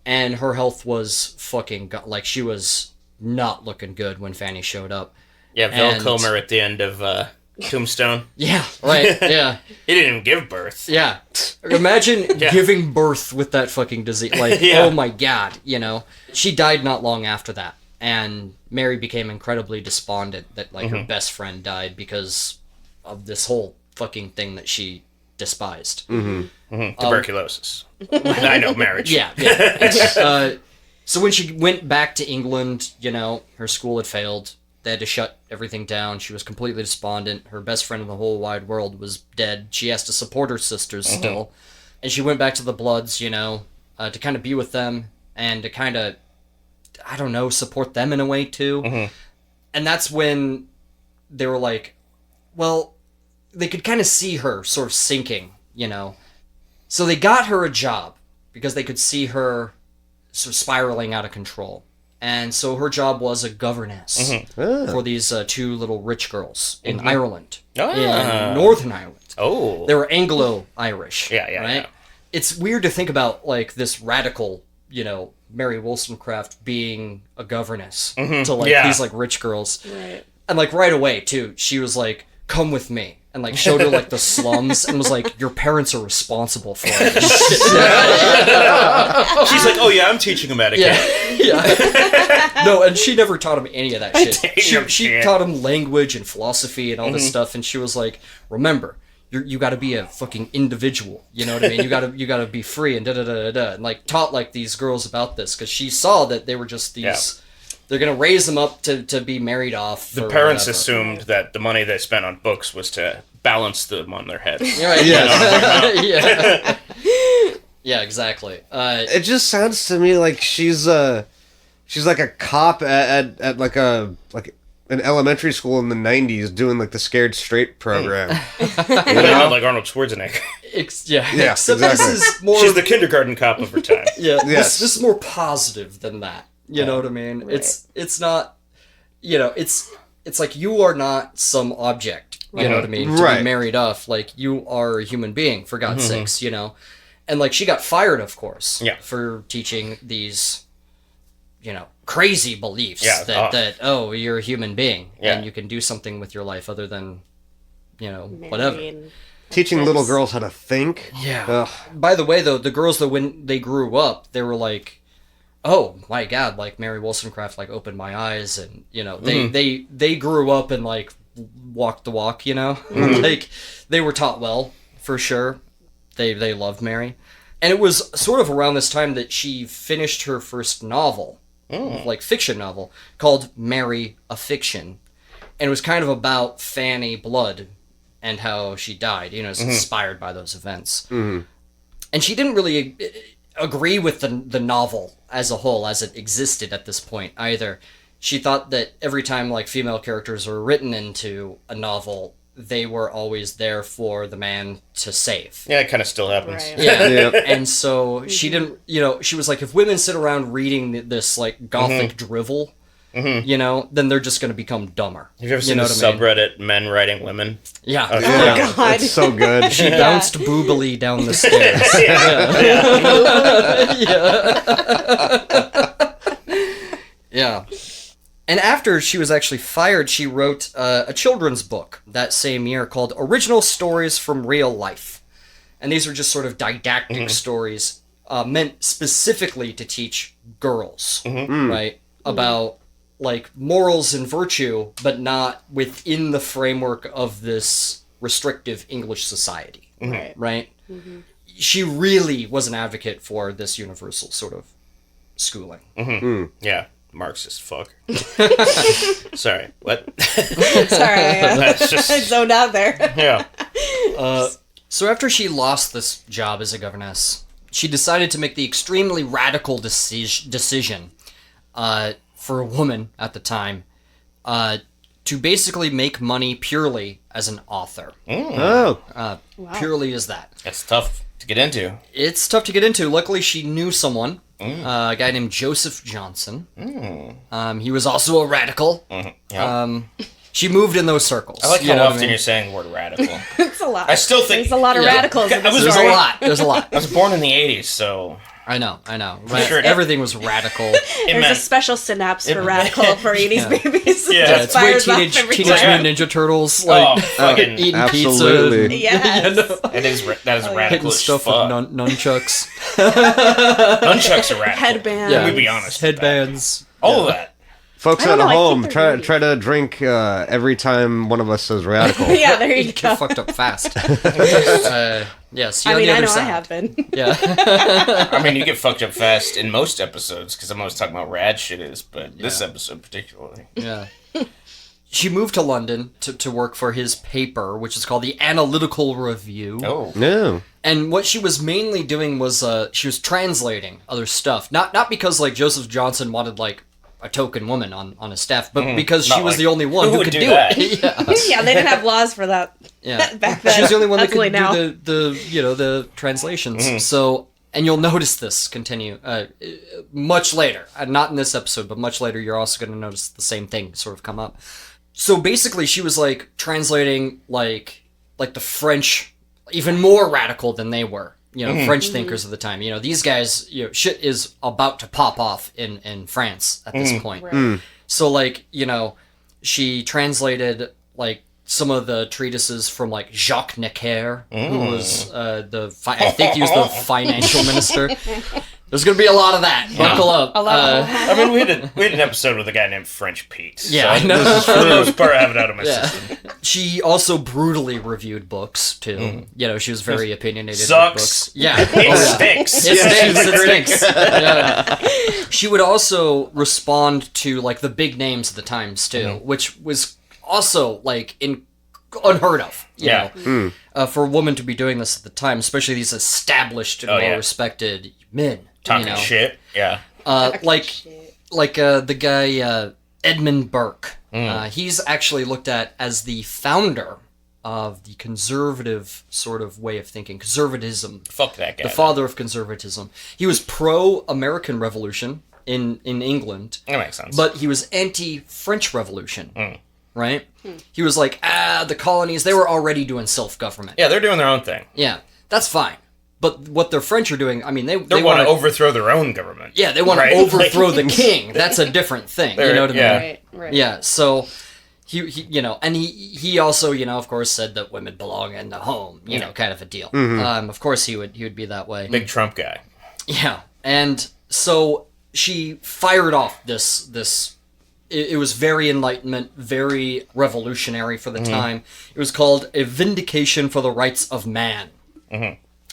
And her health was fucking like she was not looking good when Fanny showed up. Yeah, Val And- Kilmer at the end of Tombstone. Yeah, right. Yeah. He didn't even give birth. Yeah. Imagine giving birth with that fucking disease. Like, oh my god, you know. She died not long after that. And Mary became incredibly despondent that, like, her best friend died because of this whole fucking thing that she despised. Tuberculosis. I know, marriage. Yeah. So when she went back to England, you know, her school had failed. They had to shut everything down. She was completely despondent. Her best friend in the whole wide world was dead. She has to support her sisters still. And she went back to the Bloods, you know, to kind of be with them and to kind of, I don't know, support them in a way too. And that's when they were like, well, they could kind of see her sort of sinking, you know. So they got her a job because they could see her sort of spiraling out of control. And so her job was a governess for these two little rich girls in Ireland, in Northern Ireland. Oh. They were Anglo-Irish. Yeah, right? yeah. It's weird to think about, like, this radical, you know, Mary Wollstonecraft being a governess to, like, these, like, rich girls. Right. And, like, right away, too, she was like, come with me. And, like, showed her, like, the slums and was like, your parents are responsible for it. She's like, oh yeah, I'm teaching him etiquette. Yeah. No, and she never taught him any of that shit. damn She can't. taught him language and philosophy and all this stuff, and she was like, remember, you got to be a fucking individual. You know what I mean? You gotta be free and da-da-da-da-da. And, like, taught, like, these girls about this, because she saw that they were just these... Yeah. They're going to raise them up to be married off. The or parents whatever. assumed that the money they spent on books was to balance them on their heads. Right. Yes. Yeah. Yeah, exactly. It just sounds to me like she's like a cop at like an elementary school in the 90s doing like the Scared Straight program. Like Arnold Schwarzenegger. Yeah, except exactly. this is more. She's the kindergarten cop of her time. Yeah, Yes. this is more positive than that. You know what I mean? Right. It's not. It's like you are not some object. You know what I mean? To Right. be married off, like you are a human being. For God's sakes, And like she got fired, of course, for teaching these, crazy beliefs that you're a human being and you can do something with your life other than, whatever. Teaching little girls how to think. Yeah. Ugh. By the way, though, the girls that when they grew up, they were like, "Oh my God!" Like Mary Wollstonecraft, like opened my eyes, and they grew up and like walked the walk. Like they were taught well for sure. They loved Mary, and it was sort of around this time that she finished her first novel, like fiction novel called Mary a Fiction, and it was kind of about Fanny Blood and how she died. It's inspired by those events. And she didn't really agree with the novel as a whole, as it existed at this point either. She thought that every time like female characters were written into a novel, they were always there for the man to save. Yeah, it kind of still happens. Right. Yeah. And so she didn't, she was like, if women sit around reading this like gothic drivel, then they're just going to become dumber. Have you ever seen the subreddit Men Writing Women? Yeah. Okay. Oh, God. It's so good. She bounced boobily down the stairs. Yeah. And after she was actually fired, she wrote a children's book that same year called Original Stories from Real Life. And these are just sort of didactic stories meant specifically to teach girls, right? About like morals and virtue, but not within the framework of this restrictive English society, right? She really was an advocate for this universal sort of schooling. Yeah. Marxist fuck. Sorry, what? Sorry, That's just I zoned out there. yeah. So after she lost this job as a governess, she decided to make the extremely radical decision for a woman at the time to basically make money purely as an author. Oh. Purely as that. That's tough to get into. It's tough to get into. Luckily, she knew someone, a guy named Joseph Johnson. He was also a radical. She moved in those circles. I like how often you're saying the word radical. It's a lot. I still think There's a lot of radicals. in this was There's story. a lot. There's a lot. I was born in the 80s, so I know. sure it- Everything was radical. There's meant- a special synapse for radical for 80s babies. Yeah, It's way Fires off Teenage every Mutant time. Ninja Turtles, like fucking eating absolutely. pizza. Yes. that is Hitting radical as stuff fuck. with nunchucks. Nunchucks are radical. Headbands. Yeah. Let me be honest. with that. Headbands. All of that. Folks I don't at know, I home, think try they're try to drink every time one of us says radical. Yeah, there you Get go. fucked up fast. Yeah, see I on mean, the I other know side. I have been. Yeah. I mean, you get fucked up fast in most episodes because I'm always talking about rad shit is, but this episode particularly. Yeah. She moved to London to work for his paper, which is called the Analytical Review. Oh. No. And what she was mainly doing was she was translating other stuff. Not because like Joseph Johnson wanted like a token woman on his staff, but because she Not was like, the only one who who would could do do that? it. Yeah. Yeah, they didn't have laws for that Yeah. back then. She was the only one that Luckily could now. do the translations. So, and you'll notice this continue much later. Not in this episode, but much later. You're also going to notice the same thing sort of come up. So basically, she was like translating like the French, even more radical than they were. French thinkers of the time. These guys, shit is about to pop off in France at this point. Right. So like, she translated like some of the treatises from like Jacques Necker, who was I think he was the financial minister. There's gonna be a lot of that. Buckle up. A lot. I mean, we had an episode with a guy named French Pete. Yeah, so I know. For the most part, I have it out of my system. She also brutally reviewed books too. She was very opinionated with Sucks. books. Yeah. It stinks. It stinks. Yeah. She would also respond to like the big names of the times too, which was also like unheard of, you Yeah. know, for a woman to be doing this at the time, especially these established and well-respected men. Talking you know? shit. Yeah. The guy Edmund Burke. He's actually looked at as the founder of the conservative sort of way of thinking, conservatism. Fuck that guy. The father of conservatism. He was pro-American Revolution in England. That makes sense. But he was anti-French Revolution, right? He was like, the colonies, they were already doing self-government. Yeah, they're doing their own thing. Yeah, that's fine. But what the French are doing, I mean, they want to overthrow their own government. Yeah, they want to overthrow the king. That's a different thing. You know what I mean? Right. Yeah, so... He you know, and he also, you know, of course, said that women belong in the home, you know, kind of a deal. Of course, he would be that way. Big Trump guy. Yeah, and so she fired off this. It was very Enlightenment, very revolutionary for the time. It was called A Vindication for the Rights of Man.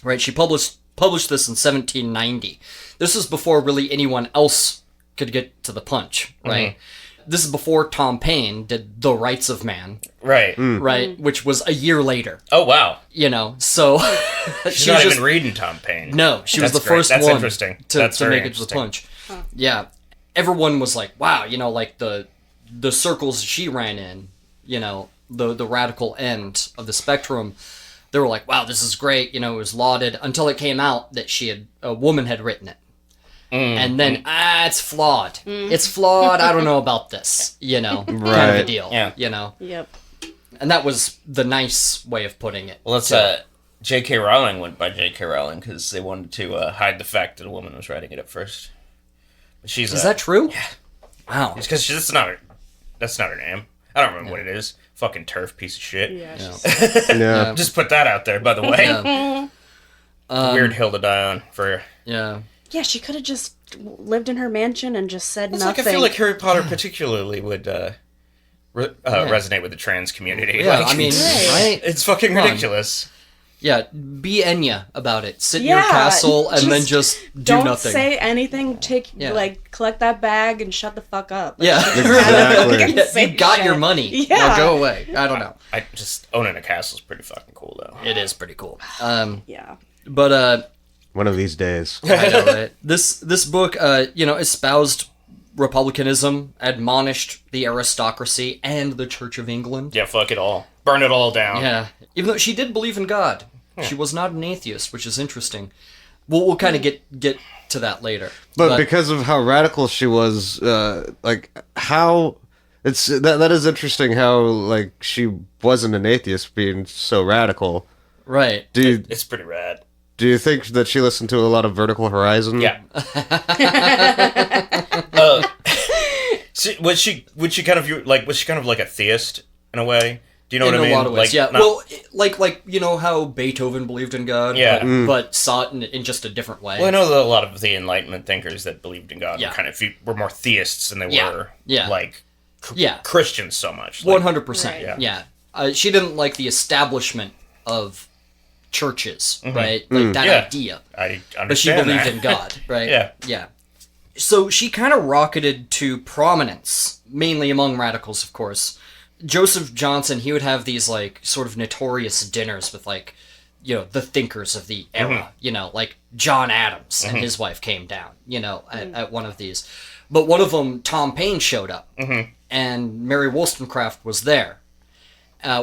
Right? She published this in 1790. This is before really anyone else could get to the punch, right? This is before Tom Paine did The Rights of Man. Right. Right? Which was a year later. Oh, wow. You know, so... She's not even reading Tom Paine. No, she was the first That's one interesting. to make it to the interesting. punch. Yeah. Everyone was like, wow, you know, like the circles she ran in, you know, the radical end of the spectrum, they were like, wow, this is great, you know, it was lauded, until it came out that a woman had written it. And then, it's flawed. It's flawed, I don't know about this, you know, kind of a deal, you know. Yep. And that was the nice way of putting it. Well, J.K. Rowling went by J.K. Rowling because they wanted to hide the fact that a woman was writing it at first. But Is that true? Yeah. Wow. It's because that's not her name. I don't remember what it is. Fucking turf piece of shit. Yeah. Just put that out there, by the way. Weird hill to die on for... Yeah. Yeah, she could have just lived in her mansion and just said It's nothing. like I feel like Harry Potter particularly would resonate with the trans community. Yeah, Like, I mean, right? it's fucking ridiculous. Yeah, be Enya about it. Sit in your castle and then just do don't nothing. Say anything. Collect that bag and shut the fuck up. Yeah, Exactly. You got your money. Yeah. Now go away. I don't know. I just owning a castle is pretty fucking cool, though. It is pretty cool. Yeah. But One of these days. I know, right? This book, you know, espoused republicanism, admonished the aristocracy and the Church of England. Yeah, fuck it all. Burn it all down. Yeah, even though she did believe in God, she was not an atheist, which is interesting. We'll kind of get to that later. But because of how radical she was, how it's that is interesting. How like she wasn't an atheist, being so radical. Right. It's pretty rad. Do you think that she listened to a lot of Vertical Horizon? Yeah. Was she kind of like a theist in a way? Do you know what I mean? In a lot of ways, like, yeah. Well, like you know how Beethoven believed in God, but saw it in just a different way. Well, I know that a lot of the Enlightenment thinkers that believed in God were more theists than they were Christians so much. 100%. Yeah. She didn't like the establishment of churches, right? Like that idea. I understand but she believed that. in God, right? Yeah. So she kind of rocketed to prominence, mainly among radicals, of course. Joseph Johnson, he would have these like sort of notorious dinners with like, you know, the thinkers of the era, you know, like John Adams and his wife came down, you know, at one of these. But one of them, Tom Paine, showed up, and Mary Wollstonecraft was there,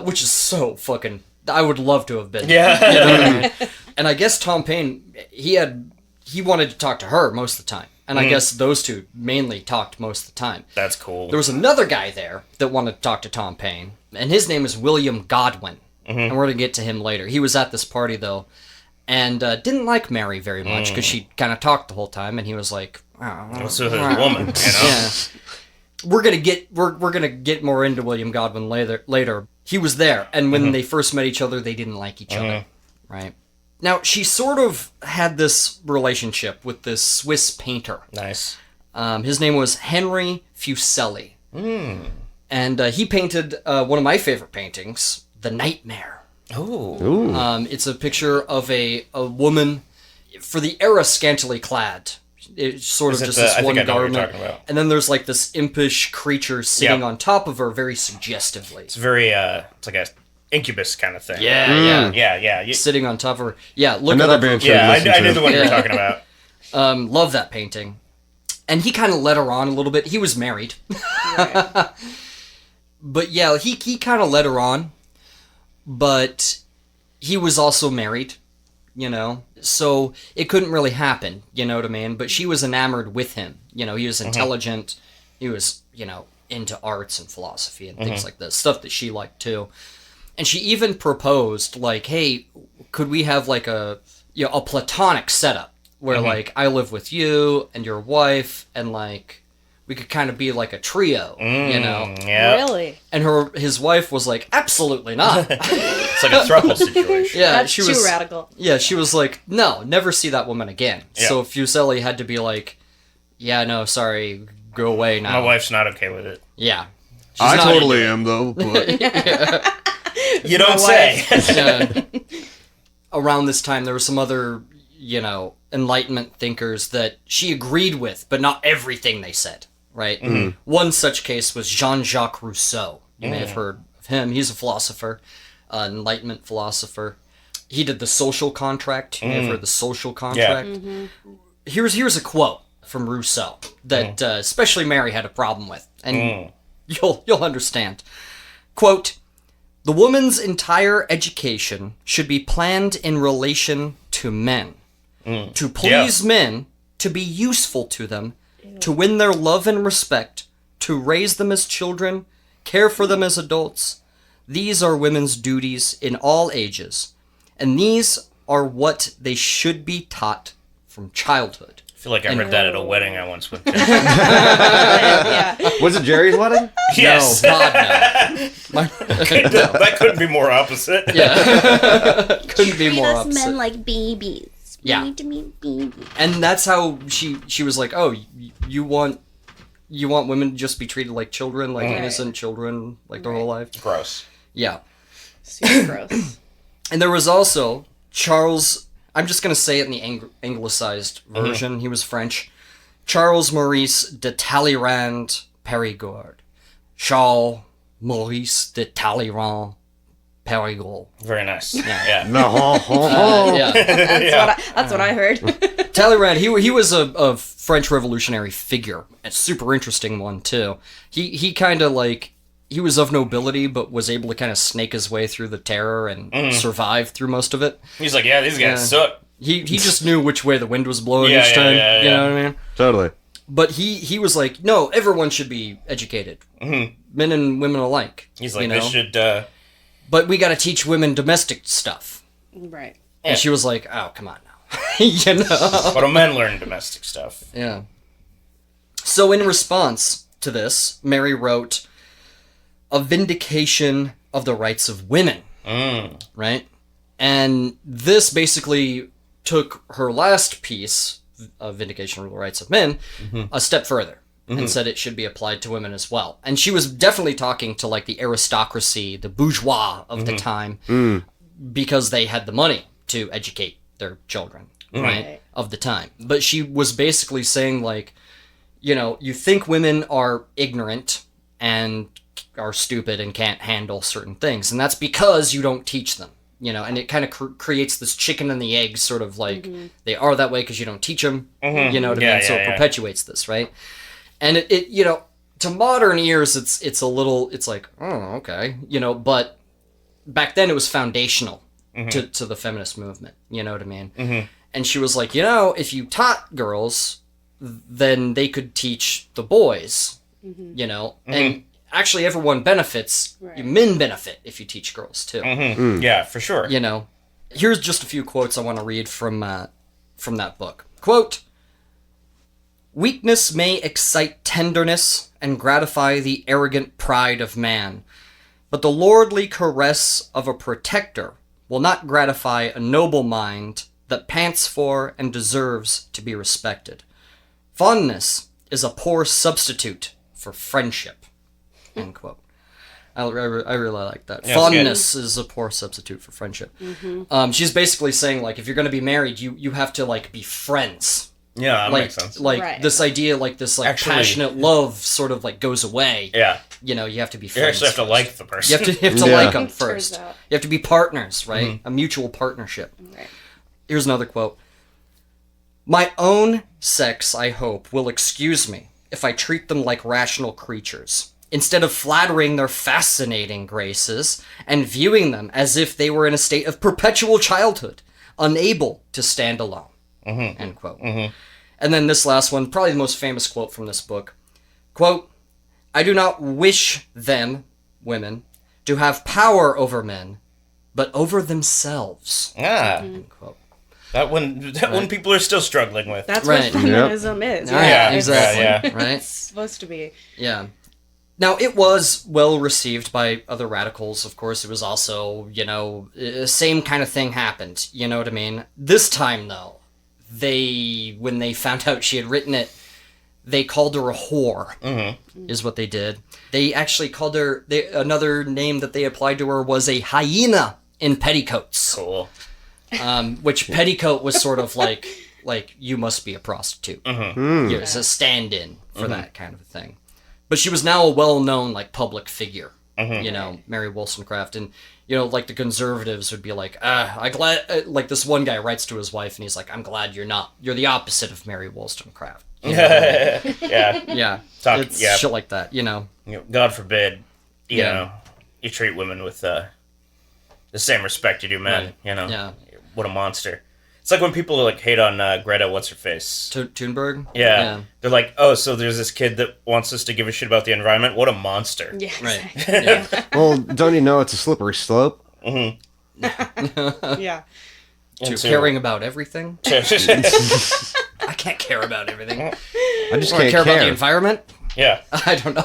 which is so fucking... I would love to have been there. Yeah. You know what I mean? And I guess Tom Paine, he wanted to talk to her most of the time. And I guess those two mainly talked most of the time. That's cool. There was another guy there that wanted to talk to Tom Paine, and his name is William Godwin. And we're going to get to him later. He was at this party, though, and didn't like Mary very much because she kind of talked the whole time, and he was like, What's with a woman, you know? Yeah. We're gonna get more into William Godwin later. He was there, and when they first met each other, they didn't like each other, right? Now, she sort of had this relationship with this Swiss painter. Nice. His name was Henry Fuseli. And he painted one of my favorite paintings, The Nightmare. Ooh. It's a picture of a woman, for the era, scantily clad. It's sort of just this one garment. And then there's like this impish creature sitting on top of her very suggestively. It's very, it's like a incubus kind of thing. Yeah. Sitting on top of her. Yeah, look Another it up. band. Yeah, I knew the one you were talking about. Love that painting. And he kind of led her on a little bit. He was married. Right. But yeah, he kind of led her on. But he was also married, you know? So it couldn't really happen, you know what I mean? But she was enamored with him. You know, he was intelligent. He was, you know, into arts and philosophy and things like this. Stuff that she liked too. And she even proposed, like, hey, could we have like a platonic setup where like I live with you and your wife and like we could kind of be like a trio, you know? Yeah. Really? And his wife was like, absolutely not. It's like a throuple situation. Yeah, That's she too was radical. Yeah, she was like, no, never see that woman again. Yeah. So Fuseli had to be like, yeah, no, sorry, go away now. My wife's not okay with it. Yeah. I not totally am, though. But You don't say. Around this time, there were some other, you know, Enlightenment thinkers that she agreed with, but not everything they said, right? Mm-hmm. One such case was Jean-Jacques Rousseau. You may have heard of him. He's a philosopher, an Enlightenment philosopher. He did The Social Contract. You may have heard The Social Contract. Yeah. Mm-hmm. Here's a quote from Rousseau that especially Mary had a problem with, and you'll understand. Quote, "The woman's entire education should be planned in relation to men. To please men, to be useful to them, to win their love and respect, to raise them as children, care for them as adults. These are women's duties in all ages, and these are what they should be taught from childhood." I feel like I read that at a wedding I once went to. Yeah. was it Jerry's wedding? Yes. No, God, no. That couldn't be more opposite. Yeah. Couldn't be more Treat us opposite. men like babies. We Yeah. need to be babies. And that's how she was like, oh, you want women to just be treated like children, like innocent children, like their whole life? Gross. Yeah. Super gross. And there was also Charles, I'm just going to say it in the anglicized version, he was French, Charles Maurice de Talleyrand Périgord. Charles Maurice de Talleyrand Périgord. Very nice. Yeah. Yeah. That's what I heard. Talleyrand, he was a French revolutionary figure, a super interesting one too. He kind of like, he was of nobility, but was able to kind of snake his way through the terror and survive through most of it. He's like, yeah, these guys suck. He just knew which way the wind was blowing each time. You know what I mean? Totally. But he was like, no, everyone should be educated, men and women alike. He's like, you know? they should. But we got to teach women domestic stuff. Right. And she was like, oh, come on now. You know? But men learn domestic stuff. Yeah. So in response to this, Mary wrote A Vindication of the Rights of Women. Right? And this basically took her last piece, of Vindication of the Rights of Men, a step further. And said it should be applied to women as well. And she was definitely talking to like the aristocracy, the bourgeois of the time, because they had the money to educate their children, right, of the time. But she was basically saying like, you know, you think women are ignorant and are stupid and can't handle certain things, and that's because you don't teach them, you know, and it kind of creates this chicken and the egg sort of like, they are that way because you don't teach them, you know what I mean? So it perpetuates this, right? And it you know, to modern ears, it's a little, it's like, oh, okay, you know, but back then it was foundational to the feminist movement, you know what I mean? And she was like, you know, if you taught girls, then they could teach the boys, you know, and actually everyone benefits, men benefit if you teach girls too. Yeah, for sure. You know, here's just a few quotes I want to read from that book. Quote, "Weakness may excite tenderness and gratify the arrogant pride of man, but the lordly caress of a protector will not gratify a noble mind that pants for and deserves to be respected. Fondness is a poor substitute for friendship." End quote. I really like that. Yeah, fondness is a poor substitute for friendship. She's basically saying, like, if you're going to be married, you have to, like, be friends Yeah, that like, makes sense. Like Right. this idea, like this like Actually- passionate love sort of like goes away. Yeah. You know, you have to be You friends. actually have to first. like the person. You have to Yeah. like them Turns first. out. You have to be partners, right? A mutual partnership. Right. Here's another quote. My own sex, I hope, will excuse me if I treat them like rational creatures, instead of flattering their fascinating graces and viewing them as if they were in a state of perpetual childhood, unable to stand alone. End quote. And then this last one, probably the most famous quote from this book. Quote, I do not wish them, women, to have power over men, but over themselves. Ah, End quote. that one people are still struggling with. That's Right. what feminism is. Right, Yeah, exactly. yeah. Right? It's supposed to be. Yeah. Now, it was well received by other radicals, of course. It was also, you know, same kind of thing happened. You know what I mean? This time, though, when they found out she had written it, they called her a whore, is what they did. They actually called her, another name that they applied to her was a hyena in petticoats. Cool. Which petticoat was sort of like you must be a prostitute. It's a stand-in for that kind of a thing. But she was now a well-known like public figure, you know, Mary Wollstonecraft, and you know, like the conservatives would be like, like this one guy writes to his wife, and he's like, I'm glad you're the opposite of Mary Wollstonecraft. You know? Yeah. Yeah, it's yeah. shit like that, you know. You know, God forbid, you Yeah. know, you treat women with the same respect you do men. Right. You know, Yeah. What a monster. It's like when people like hate on Greta, what's her face? Thunberg. Yeah. They're like, oh, so there's this kid that wants us to give a shit about the environment. What a monster. Yeah. Right. exactly. Yeah. Well, don't you know it's a slippery slope? Yeah. To And so- caring about everything. I can't care about everything. I just Or can't care care. about the environment. Yeah. I don't know.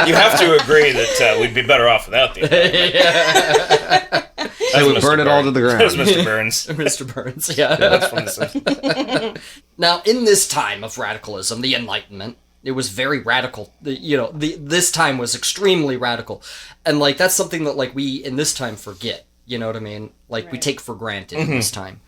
You have to agree that we'd be better off without the environment. I would burn it all to the ground. That's Mr. Burns. Mr. Burns, yeah. That's from the Simpsons. Now, in this time of radicalism, the Enlightenment, it was very radical. This time was extremely radical. And, like, that's something that, like, we, in this time, forget. You know what I mean? Like, we Right. take for granted in this time.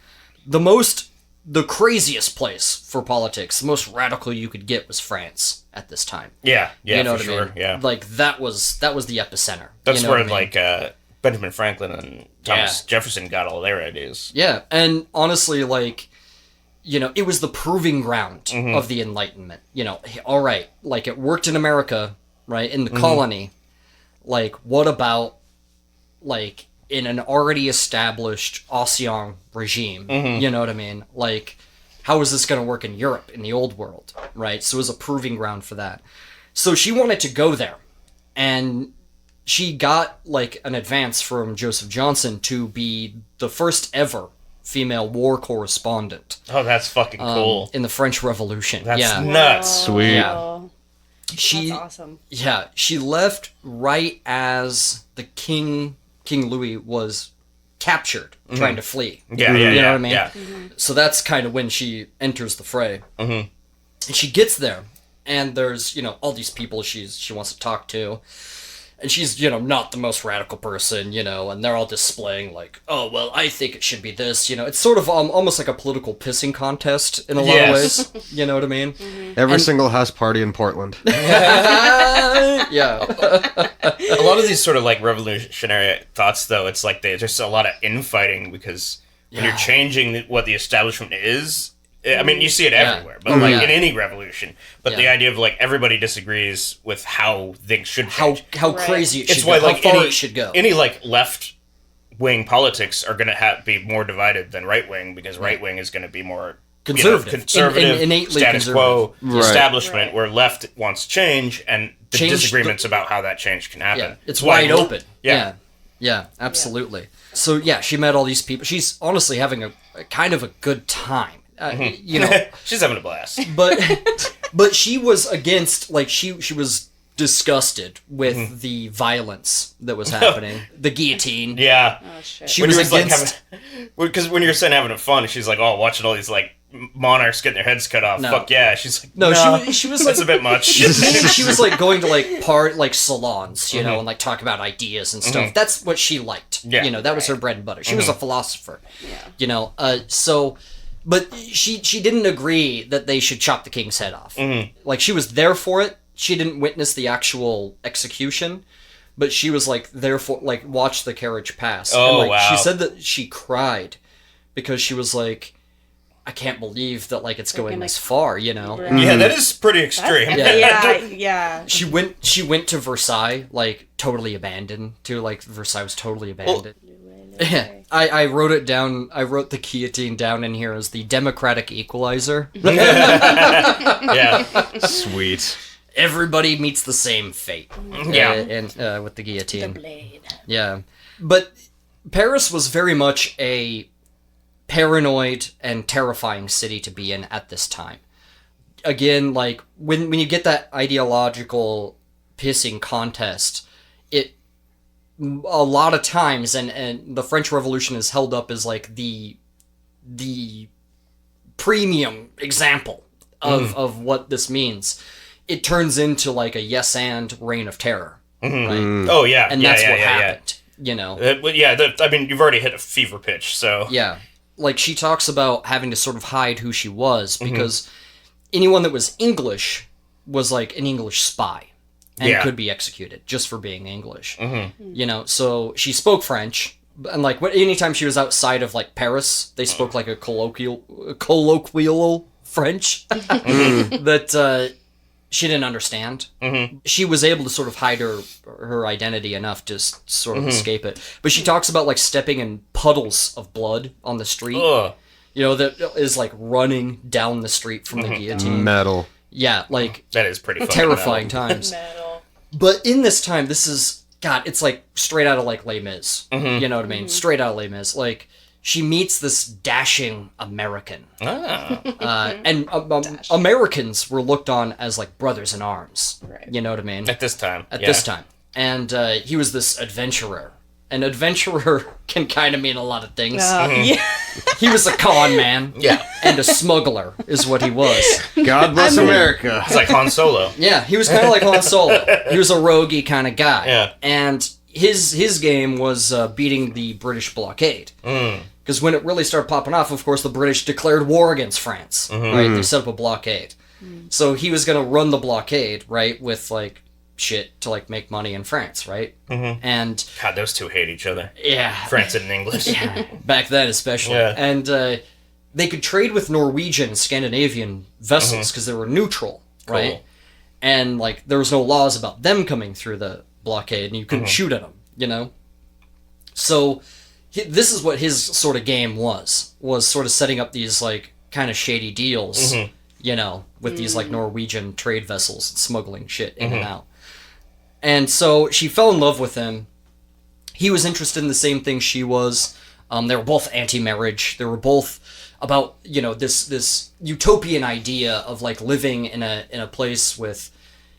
The craziest place for politics, the most radical you could get was France at this time. Yeah. Yeah, you know for what I sure. mean? Yeah. Like, that was the epicenter. That's you know where, what I mean? like, Benjamin Franklin and Thomas Jefferson got all their ideas. Yeah, and honestly, like, you know, it was the proving ground of the Enlightenment. You know, all right, like, it worked in America, right, in the colony. Like, what about, like, in an already established ancien regime? You know what I mean? Like, how is this going to work in Europe, in the old world, right? So it was a proving ground for that. So she wanted to go there, and she got, like, an advance from Joseph Johnson to be the first ever female war correspondent Oh, that's fucking cool. in the French Revolution. That's yeah. nuts. Sweet. Yeah. She, That's awesome. yeah, she left right as the King Louis was captured, trying to flee. Yeah, You know yeah, what I mean? yeah. So that's kind of when she enters the fray. And she gets there, and there's, you know, all these people she wants to talk to. And she's, you know, not the most radical person, you know, and they're all displaying, like, oh, well, I think it should be this, you know. It's sort of almost like a political pissing contest in a lot of Yes. ways. You know what I mean? Every single house party in Portland. Yeah. A lot of these sort of like revolutionary thoughts, though, it's like there's a lot of infighting because when you're changing what the establishment is, I mean, you see it everywhere, but like in any revolution. But the idea of like everybody disagrees with how things should change. How Right. crazy it should It's go, why how like far it should go. any like left wing politics are going to be more divided than right wing because right wing is going to be more Conservative. conservative, Innately status conservative. quo establishment, Right. where left wants change and the Change disagreements about how that change can happen. Yeah, it's why wide open. Yeah. Yeah, absolutely. So yeah, she met all these people. She's honestly having a kind of a good time. You know, She's having a blast. but she was against, like, she was disgusted with the violence that was happening, the guillotine. Yeah. Oh shit. She When was you were like against. because when you're saying having fun, she's like, oh, watching all these like monarchs getting their heads cut off. No. Fuck yeah. She's like, No, no, she was that's like a bit much. she was like going to like salons, you know, and like talk about ideas and stuff. That's what she liked. Yeah. You know, that was her bread and butter. She was a philosopher. Yeah. You know, so But she didn't agree that they should chop the king's head off. Like, she was there for it. She didn't witness the actual execution, but she was, like, there for, like, watch the carriage pass. Oh, and, like, wow. She said that she cried because she was like, I can't believe that, like, it's going this far, you know? Right. Yeah, that is pretty extreme. Yeah. She went to Versailles, like, totally abandoned, too. Like, Versailles was totally abandoned. I wrote it down. I wrote the guillotine down in here as the democratic equalizer. Yeah. Sweet. Everybody meets the same fate. Yeah. And with the guillotine. The blade. Yeah. But Paris was very much a paranoid and terrifying city to be in at this time. Again, like, when you get that ideological pissing contest, it a lot of times, and the French Revolution is held up as, like, the premium example of what this means. It turns into, like, a yes and reign of terror. Right? Oh, yeah. And that's what happened, you know? I mean, you've already hit a fever pitch, so... Yeah. Like, she talks about having to sort of hide who she was, because anyone that was English was, like, an English spy. And could be executed just for being English. You know, so she spoke French, and, like, anytime she was outside of, like, Paris, they spoke, like, a colloquial French that she didn't understand. She was able to sort of hide her identity enough to sort of escape it. But she talks about, like, stepping in puddles of blood on the street. Ugh. You know, that is, like, running down the street from the guillotine. Metal. Yeah, like, That is pretty fucking terrifying metal. times. But in this time, this is, God, it's like straight out of, like, Les Mis. You know what I mean? Straight out of Les Mis. Like, she meets this dashing American. And Americans were looked on as, like, brothers in arms. Right. You know what I mean? At this time. At this time. And he was this adventurer. An adventurer can kind of mean a lot of things. Yeah. He was a con man. Yeah. And a smuggler is what he was. God bless America. It's like Han Solo. Yeah, he was kind of like Han Solo. He was a roguey kind of guy. Yeah. And his game was beating the British blockade. Because when it really started popping off, of course, the British declared war against France. Right? They set up a blockade. So he was going to run the blockade, right, with, like, shit to, like, make money in France, right? And God, those two hate each other. yeah, France and English. back then especially. Yeah. And they could trade with Norwegian, Scandinavian vessels because they were neutral, right? Cool. And, like, there was no laws about them coming through the blockade, and you couldn't shoot at them, you know? So this is what his sort of game was sort of setting up these, like, kind of shady deals, you know, with these, like, Norwegian trade vessels smuggling shit in and out. And so she fell in love with him. He was interested in the same thing she was. They were both anti-marriage. They were both about, you know, this utopian idea of, like, living in a place with,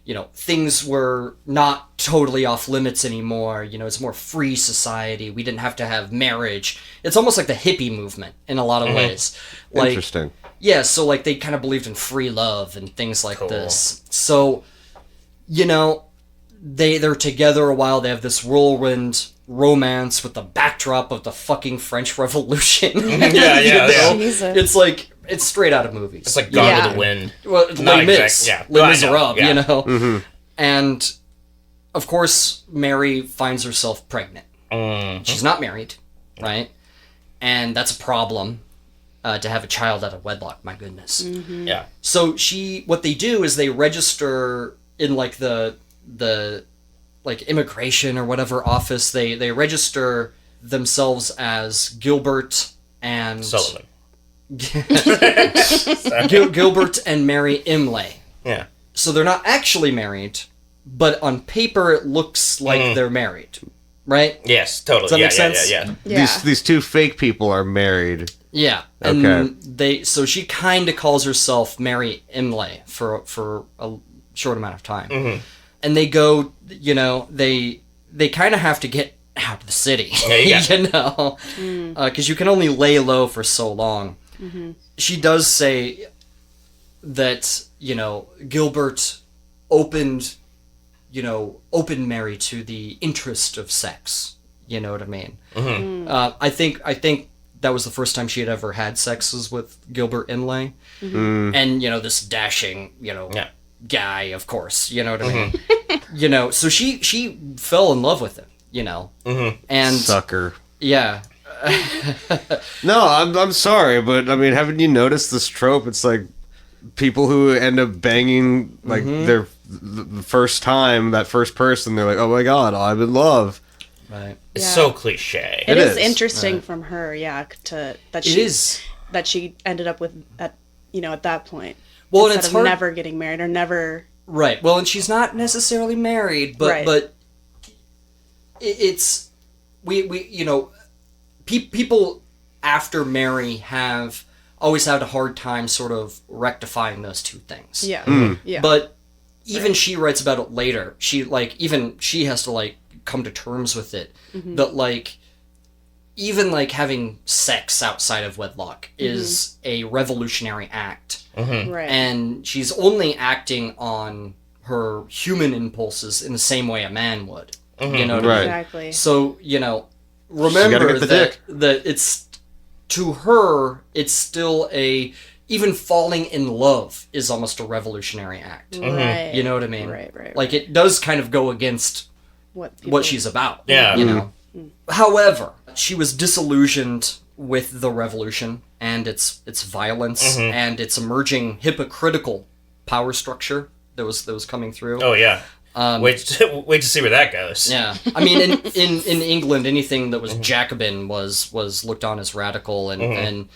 you know, things were not totally off limits anymore. You know, it's a more free society. We didn't have to have marriage. It's almost like the hippie movement in a lot of ways. Like, Interesting. yeah, so, like, they kind of believed in free love and things like this. So, you know, they're together a while. They have this whirlwind romance with the backdrop of the fucking French Revolution. Yeah. Jesus. It's like, it's straight out of movies. It's like Gone Yeah. with the Wind. Well, Not Les Mis. exact- yeah. Les Well, I Miserables, know, yeah. you know? And, of course, Mary finds herself pregnant. She's not married, right? And that's a problem, to have a child out of wedlock, my goodness. Yeah. So what they do is they register in, like, the like, immigration or whatever office. They register themselves as Gilbert and Sullivan. Gilbert and Mary Imlay. Yeah. So they're not actually married, but on paper it looks like they're married, right? Yes, totally. Does that make sense? Yeah. Yeah. These two fake people are married. Yeah. And Okay. so she kind of calls herself Mary Imlay for a short amount of time. And they go, you know, they kind of have to get out of the city, Yeah. you know, because you can only lay low for so long. She does say that, you know, Gilbert opened Mary to the interest of sex. You know what I mean? I think that was the first time she had ever had sexes with Gilbert Imlay. And, this dashing, guy, of course, you know what I mean? So she fell in love with him, and... Sucker. Yeah. No, I'm sorry, but I mean, haven't you noticed this trope? It's like people who end up banging like the first time, that first person, they're like, oh my god, I'm in love. Right. It's so cliche. It is interesting from her, that she ended up with at that point. Well, and instead it's of hard... never getting married or never. Right. Well, and she's not necessarily married, but it's we people after Mary have always had a hard time sort of rectifying those two things. Yeah. Yeah. But even she writes about it later. She has to come to terms with it. That even having sex outside of wedlock is a revolutionary act. Right. And she's only acting on her human impulses in the same way a man would. You know what I mean? Exactly. So, remember that it's, to her, it's still even falling in love is almost a revolutionary act. Right. You know what I mean? Right. It does kind of go against what she's about. Yeah. However, she was disillusioned with the revolution and its violence and its emerging hypocritical power structure that was coming through. Oh yeah. Wait to see where that goes. Yeah, I mean, in England, anything that was Jacobin was looked on as radical, and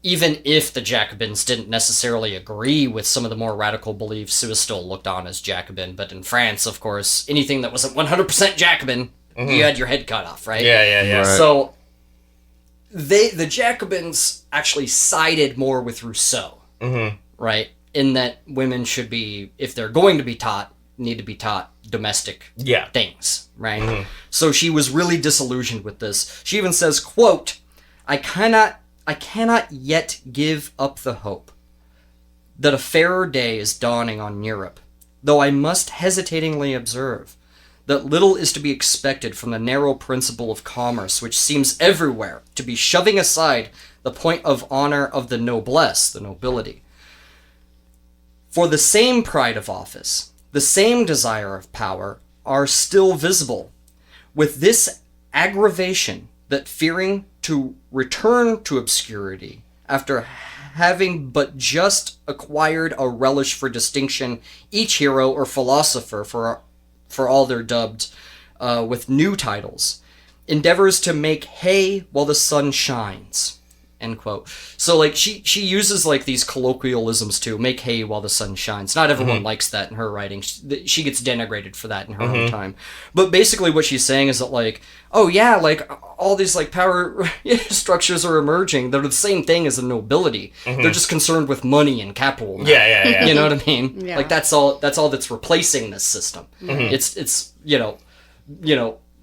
even if the Jacobins didn't necessarily agree with some of the more radical beliefs, it was still looked on as Jacobin. But in France, of course, anything that wasn't 100% Jacobin, you had your head cut off, right? Yeah. Right. So the Jacobins actually sided more with Rousseau, right? In that women should be, if they're going to be taught, need to be taught domestic things, right? So she was really disillusioned with this. She even says, quote, I cannot yet give up the hope that a fairer day is dawning on Europe, though I must hesitatingly observe that little is to be expected from the narrow principle of commerce which seems everywhere to be shoving aside the point of honor of the noblesse, the nobility. For the same pride of office, the same desire of power are still visible, with this aggravation that fearing to return to obscurity after having but just acquired a relish for distinction, each hero or philosopher, for all they're dubbed, with new titles, endeavors to make hay while the sun shines. End quote. So, she uses, these colloquialisms to make hay while the sun shines. Not everyone likes that in her writing. She gets denigrated for that in her own time. But basically what she's saying is that, all these, power structures are emerging. They're the same thing as the nobility. They're just concerned with money and capital now. Yeah. You know what I mean? Yeah. That's all that's replacing this system. It's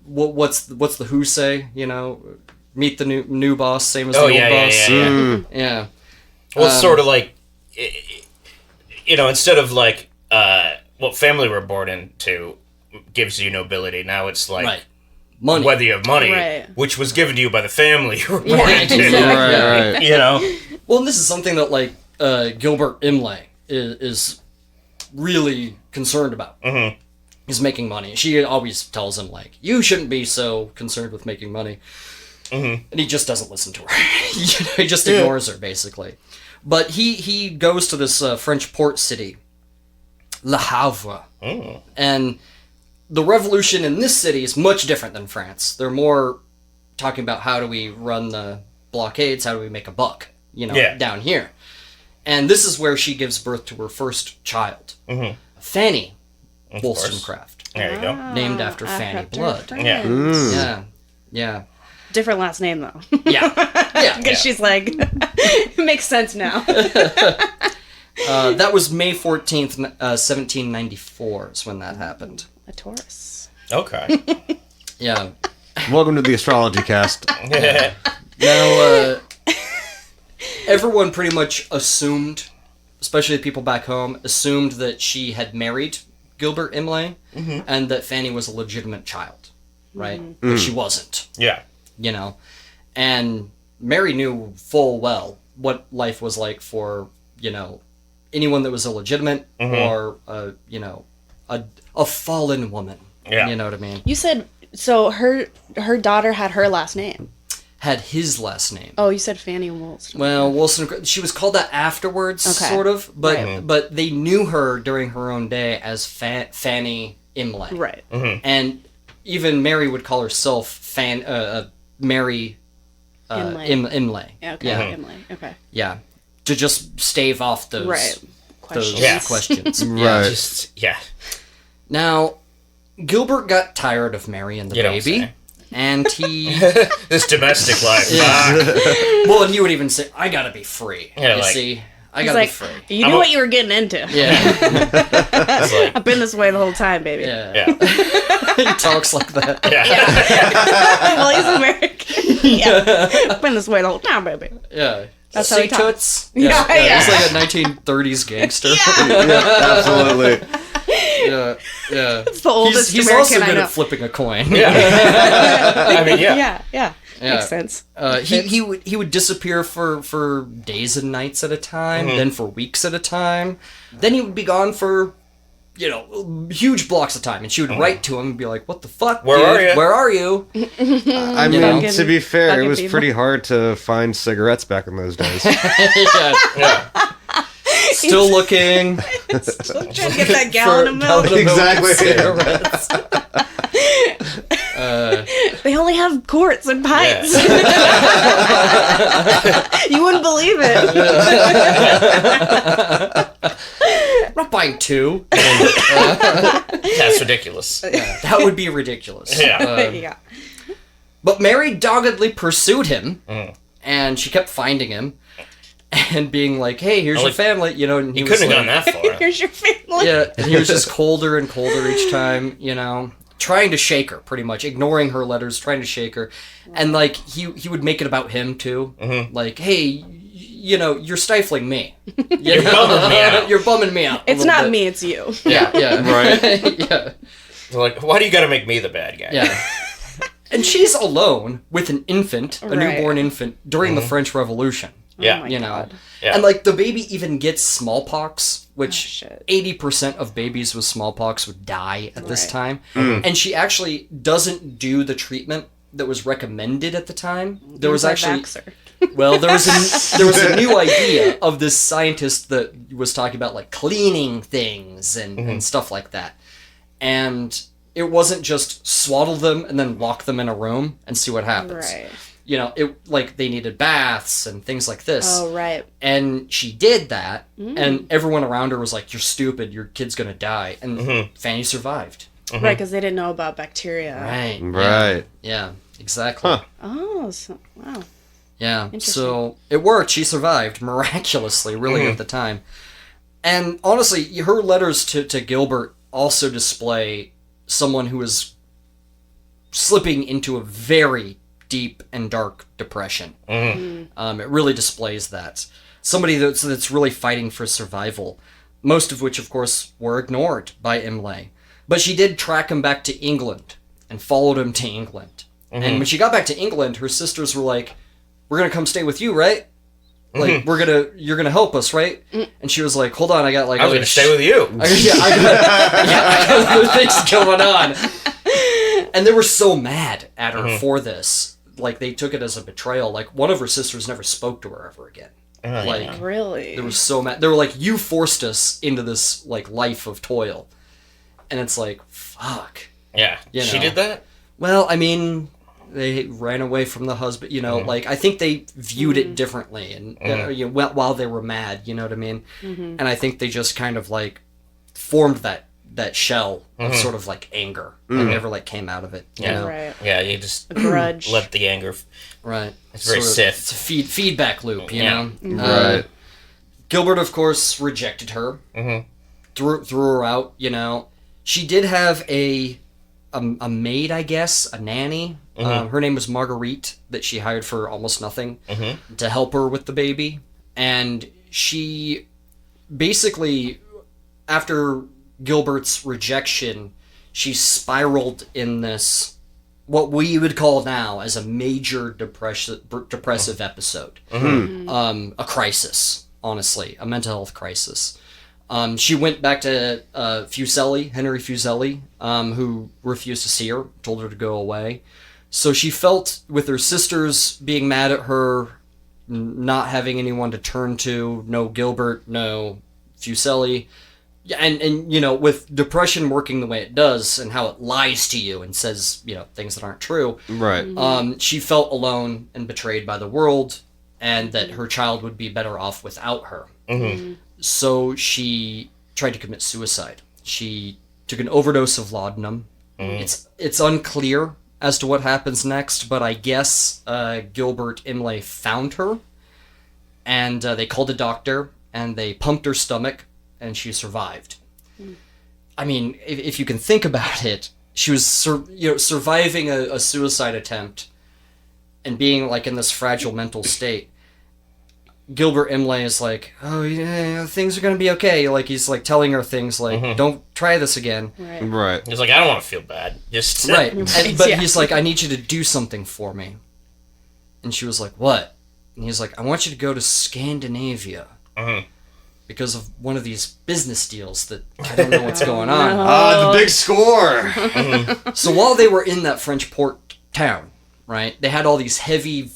what's the Who say, meet the new boss, same as the old boss. Yeah. Well, it's sort of instead of what family we're born into gives you nobility. Now it's money. Whether you have money, Right. which was given to you by the family you were born Right, into. exactly. Right. Well, and this is something that Gilbert Imlay is really concerned about. Is making money. She always tells him you shouldn't be so concerned with making money. And he just doesn't listen to her. He just ignores her, basically. But he goes to this French port city, Le Havre. And the revolution in this city is much different than France. They're more talking about how do we run the blockades, how do we make a buck, down here. And this is where she gives birth to her first child, Fanny Wollstonecraft. There you go. Named after Fanny Blood. Yeah. Different last name though. Yeah. Because she's it makes sense now. That was May 14th, 1794 is when that happened. A Taurus. Okay. Yeah. Welcome to the astrology cast. Now, everyone pretty much assumed, especially the people back home, assumed that she had married Gilbert Imlay and that Fanny was a legitimate child, right? But she wasn't. Yeah. And Mary knew full well what life was like for, you know, anyone that was illegitimate or, you know, a fallen woman. Yeah. You know what I mean? You said, so her daughter had her last name. Had his last name. Oh, you said Fanny Wollstonecraft. Well, Wollstonecraft, she was called that afterwards, sort of, but they knew her during her own day as Fanny Imlay. Right. And even Mary would call herself Mary Imlay. Yeah, okay, Imlay. Okay. Yeah. To just stave off those questions. Right. Now, Gilbert got tired of Mary and the baby. And he... This domestic life. Well, and you would even say, I gotta be free. Yeah, you like, see? I gotta be free. You knew what you were getting into. Yeah. I've been this way the whole time, baby. Yeah. He talks like that. Well, he's American. Yeah. I've been this way the whole time, baby. Yeah. That's how he talks. Toots? Yeah. He's like a 1930s gangster. Absolutely. Yeah. It's the oldest He's American also I good know. at flipping a coin. I mean, Yeah. Makes sense. He would disappear for days and nights at a time, then for weeks at a time. Then he would be gone for, you know, huge blocks of time. And she would write to him and be like, what the fuck, Where dude? are you? Where are you? I mean, know? to be fair, it Fucking was people. pretty hard to find cigarettes back in those days. Yeah. Still looking. Still trying to get that gallon of milk. Exactly. Cigarettes. They only have quarts and pints. You wouldn't believe it. I'm not buying two. That's ridiculous. That would be ridiculous. Yeah. Yeah. But Mary doggedly pursued him, and she kept finding him, and being like, "Hey, here's your family," you know. And he You was couldn't have like, gone that far. Here's your family. Yeah, and he was just colder and colder each time, you know, trying to shake her, pretty much, ignoring her letters, trying to shake her, and like he would make it about him too, like, "Hey, you know, you're stifling me. You're bumming me out. You're bumming me out. It's not me, it's you. Yeah, Right. yeah. They're like, why do you gotta make me the bad guy? Yeah. And she's alone with an infant, a Right. newborn infant, during the French Revolution. Yeah. Oh my You know. God. Yeah. And like the baby even gets smallpox, which shit. 80% of babies with smallpox would die at this Right. time. And she actually doesn't do the treatment that was recommended at the time. There was actually Anti-vaxxer. well, there was a new idea of this scientist that was talking about like cleaning things and stuff like that. And it wasn't just swaddle them and then lock them in a room and see what happens. Right. You know, it like they needed baths and things like this. Oh, right. And she did that, and everyone around her was like, "You're stupid. Your kid's gonna die." And Fanny survived. Right, because they didn't know about bacteria. Right. Right. Yeah. Exactly. Huh. Oh, so, wow. Yeah. Interesting. So it worked. She survived miraculously, really, at the time. And honestly, her letters to Gilbert also display someone who is slipping into a very deep and dark depression. It really displays that. Somebody that's really fighting for survival, most of which, of course, were ignored by Imlay. But she did track him back to England and followed him to England. And when she got back to England, her sisters were like, "We're gonna come stay with you, right? Like, you're gonna help us, right?" And she was like, "Hold on, I got like I was gonna stay with you. I got other things going on." And they were so mad at her for this. Like, they took it as a betrayal. Like, one of her sisters never spoke to her ever again. Like, Really? they were so mad. They were like, "You forced us into this, like, life of toil." And it's like, fuck. Yeah. You She know. did that? Well, I mean, they ran away from the husband, you know, like, I think they viewed it differently, and you know, while they were mad, you know what I mean? And I think they just kind of, like, formed that shell of sort of, like, anger, and never, like, came out of it, you know? Right. Yeah, you just A grudge. let the anger... Right. It's very Sort of- stiff. It's a feedback loop, you Yeah. know? Right. Gilbert, of course, rejected her, threw her out, you know? She did have a maid, I guess, a nanny. Her name was Marguerite, that she hired for almost nothing to help her with the baby. And she basically, after Gilbert's rejection, she spiraled in this what we would call now as a major depressive episode. A crisis, honestly, a mental health crisis. She went back to Henry Fuseli, who refused to see her, told her to go away. So she felt, with her sisters being mad at her, not having anyone to turn to, no Gilbert, no Fuseli, and you know, with depression working the way it does, and how it lies to you and says, you know, things that aren't true. Right. She felt alone and betrayed by the world, and that her child would be better off without her. So she tried to commit suicide. She took an overdose of laudanum. It's unclear as to what happens next, but I guess Gilbert Imlay found her, and they called a doctor, and they pumped her stomach, and she survived. I mean, if you can think about it, she was surviving a suicide attempt and being like in this fragile mental state. Gilbert Imlay is like, oh yeah, things are gonna be okay. Like, he's like telling her things like, don't try this again. Right. He's like, I don't want to feel bad. Just Right. But he's like, I need you to do something for me. And she was like, what? And he's like, I want you to go to Scandinavia. Because of one of these business deals that I don't know what's going on. The big score! So while they were in that French port town, right, they had all these heavy,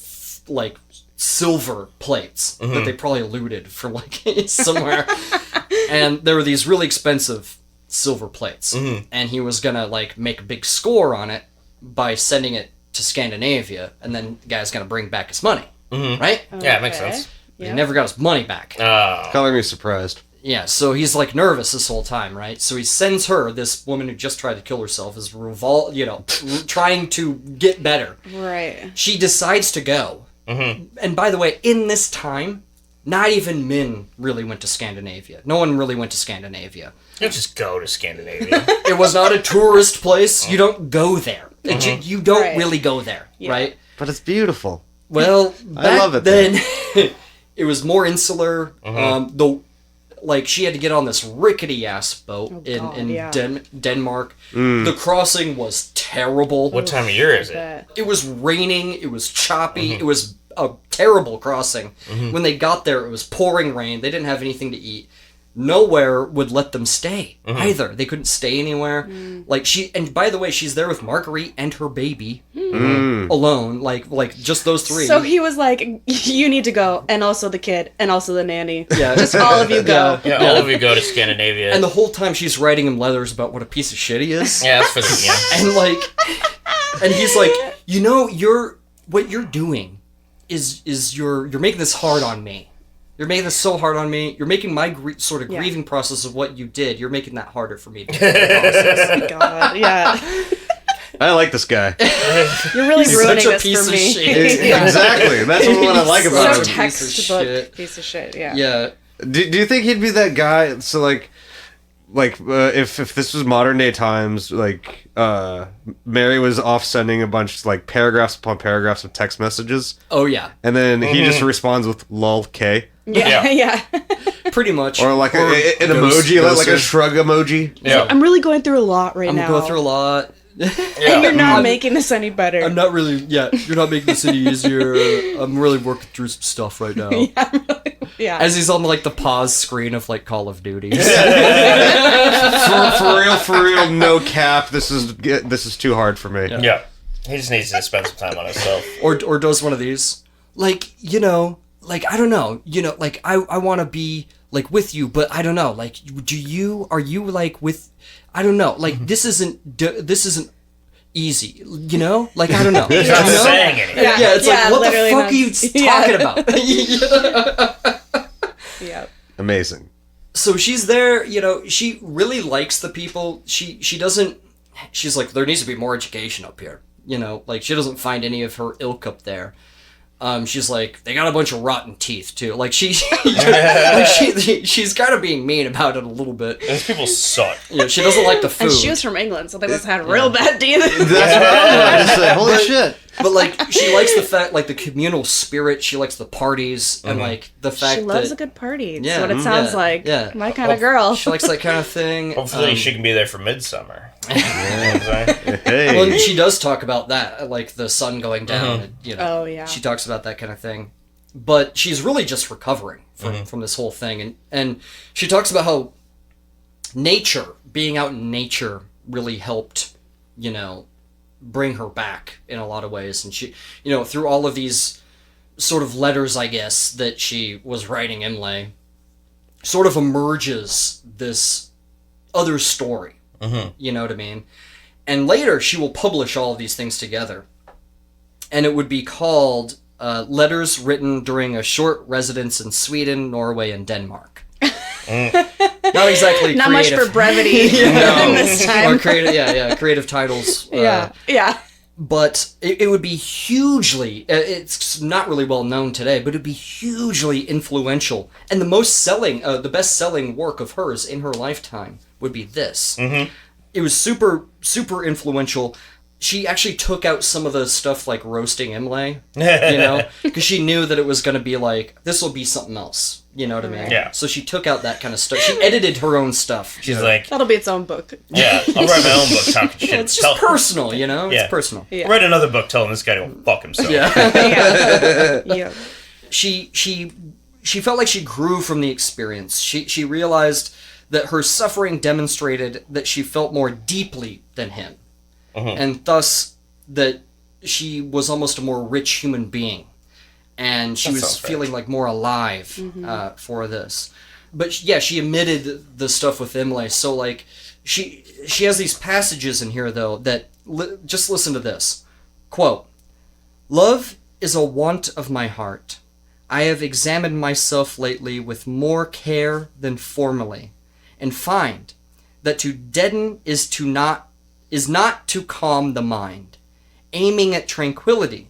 like, silver plates that they probably looted from, like, somewhere. And there were these really expensive silver plates. And he was gonna, like, make a big score on it by sending it to Scandinavia, and then the guy's gonna bring back his money. Right? Yeah, it makes sense. But he never got his money back. Color me surprised. Yeah, so he's like nervous this whole time, right? So he sends her, this woman who just tried to kill herself, is trying to get better. Right. She decides to go. And by the way, in this time, not even men really went to Scandinavia. No one really went to Scandinavia. You don't just go to Scandinavia. It was not a tourist place. You don't go there. You don't really go there, right? But it's beautiful. Well, I love it then it was more insular. She had to get on this rickety ass boat in Denmark. The crossing was terrible. What time of year is it? It was raining. It was choppy. It was a terrible crossing. When they got there, it was pouring rain. They didn't have anything to eat. Nowhere would let them stay either. They couldn't stay anywhere. And by the way, she's there with Marguerite and her baby alone, like just those three. So he was like, you need to go, and also the kid, and also the nanny. Yeah. Just all of you go. Yeah, all of you go to Scandinavia. And the whole time she's writing him letters about what a piece of shit he is. Yeah, that's for the And he's like, you know, what you're doing is you're making this hard on me. You're making this so hard on me. You're making my grieving process of what you did. You're making that harder for me to process. God, yeah. I like this guy. You're really ruining such a this piece for of me. shit. Exactly. That's what I like about So him. textbook piece of shit. Yeah. Yeah. Do you think he'd be that guy? So if this was modern day times, Mary was off sending a bunch paragraphs upon paragraphs of text messages. Oh yeah. And then he just responds with lol K. Yeah. Pretty much. Or an emoji, like a shrug emoji. Yeah. I'm really going through a lot right now. I'm going through a lot. And you're not making this any better. I'm not really. Yeah, you're not making this any easier. I'm really working through some stuff right now. Yeah. As he's on the pause screen of Call of Duty. For real, no cap. This is too hard for me. Yeah. He just needs to spend some time on himself. Or does one of these. I don't know. I want to be with you, but I don't know. Are you with, I don't know. This isn't easy, you know? I don't know. He's not saying anything. Yeah, it's what the fuck are you talking about? Yeah. Amazing. So she's there, she really likes the people. She's like, there needs to be more education up here. She doesn't find any of her ilk up there. She's like, they got a bunch of rotten teeth too. She's kind of being mean about it a little bit. Those people suck. Yeah, she doesn't like the food. And she was from England, so they must have had real bad teeth. That's what I was about to say. Holy shit. But like she likes the fact, like the communal spirit. She likes the parties and like the fact She loves that a good party. That's Yeah, what it sounds like. yeah. My kind of girl. she likes that kind of thing. Hopefully, she can be there for midsummer. Hey. Well, she does talk about that, like the sun going down. And, Oh, yeah. She talks about that kind of thing, but she's really just recovering from this whole thing, and she talks about how nature, being out in nature, really helped, bring her back in a lot of ways, and she, through all of these sort of letters, I guess, that she was writing Imlay, sort of emerges this other story. You know what I mean? And later she will publish all of these things together. And it would be called Letters Written During a Short Residence in Sweden, Norway, and Denmark. Not exactly Not much creative. for brevity this time. Or creative titles. Yeah. But it would be hugely, it's not really well known today, but it'd be hugely influential. And the best-selling work of hers in her lifetime would be this. It was super, super influential. She actually took out some of the stuff like roasting Imlay, because she knew that it was going to be like, this will be something else. You know what I mean? Yeah. So she took out that kind of stuff. She edited her own stuff. She's like, That'll be its own book. yeah, I'll write my own book talking shit. It's just personal, It's personal. Yeah. Write another book telling this guy to fuck himself. Yeah. She felt like she grew from the experience. She realized that her suffering demonstrated that she felt more deeply than him, and thus that she was almost a more rich human being, and she was feeling like more alive for this. But yeah, she omitted the stuff with Imlay. So like she has these passages in here though that just listen to this quote: "Love is a want of my heart. I have examined myself lately with more care than formerly, and find that to deaden is not to calm the mind. Aiming at tranquility,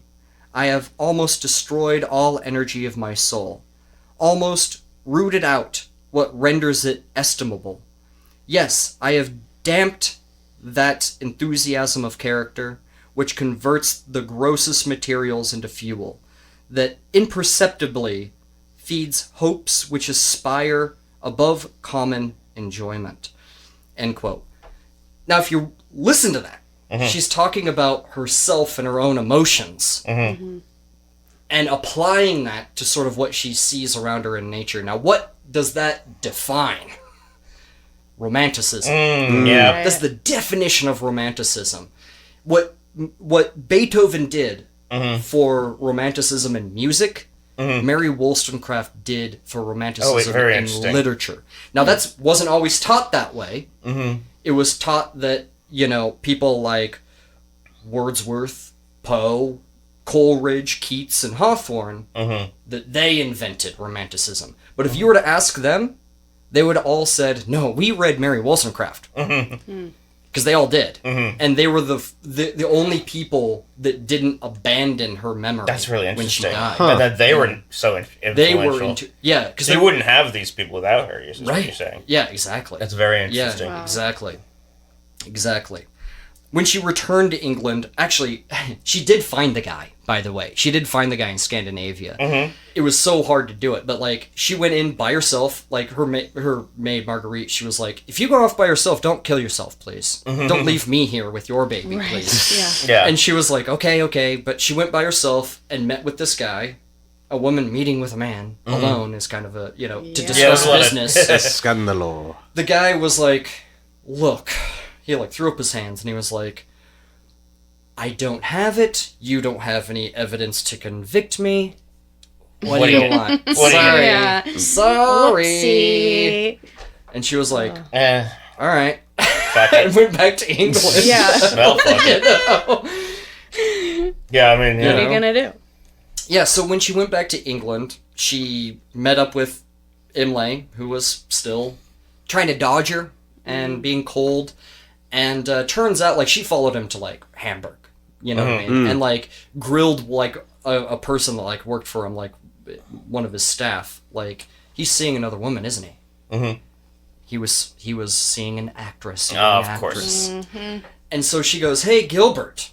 I have almost destroyed all energy of my soul, almost rooted out what renders it estimable. Yes, I have damped that enthusiasm of character which converts the grossest materials into fuel, that imperceptibly feeds hopes which aspire above common enjoyment." End quote. Now, if you listen to that, she's talking about herself and her own emotions, and applying that to sort of what she sees around her in nature. Now, what does that define? Romanticism. Yeah. That's the definition of romanticism. What Beethoven did for romanticism in music, Mary Wollstonecraft did for romanticism in literature. Now, that wasn't always taught that way. It was taught that, people like Wordsworth, Poe, Coleridge, Keats, and Hawthorne, that they invented romanticism. But if you were to ask them, they would all said, no, we read Mary Wollstonecraft. Because they all did. And they were the only people that didn't abandon her memory. That's really interesting. When she died. And that they were so influential. They were because they wouldn't have these people without her, is what you're saying. Yeah, exactly. That's very interesting. Yeah, exactly. When she returned to England, actually, she did find the guy, by the way. She did find the guy in Scandinavia. It was so hard to do it, but, like, she went in by herself, like, her maid, Marguerite, she was like, if you go off by yourself, don't kill yourself, please. Don't leave me here with your baby, please. Yeah. And she was like, okay, but she went by herself and met with this guy. A woman meeting with a man alone is kind of a, to discuss business. Scandalo. The guy was like, look... He threw up his hands and he was like, I don't have it. You don't have any evidence to convict me. What do you want? Sorry. Yeah. Sorry. Whoopsie. And she was like, all right. Fuck And it. went back to England. Yeah. Well, fuck it. Yeah, I mean, What are you gonna do? Yeah, so when she went back to England, she met up with Imlay, who was still trying to dodge her and being cold. And turns out, she followed him to, Hamburg. You know what I mean? And, grilled, a person that, worked for him, one of his staff. He's seeing another woman, isn't he? He was seeing an actress. Of course. And so she goes, hey, Gilbert,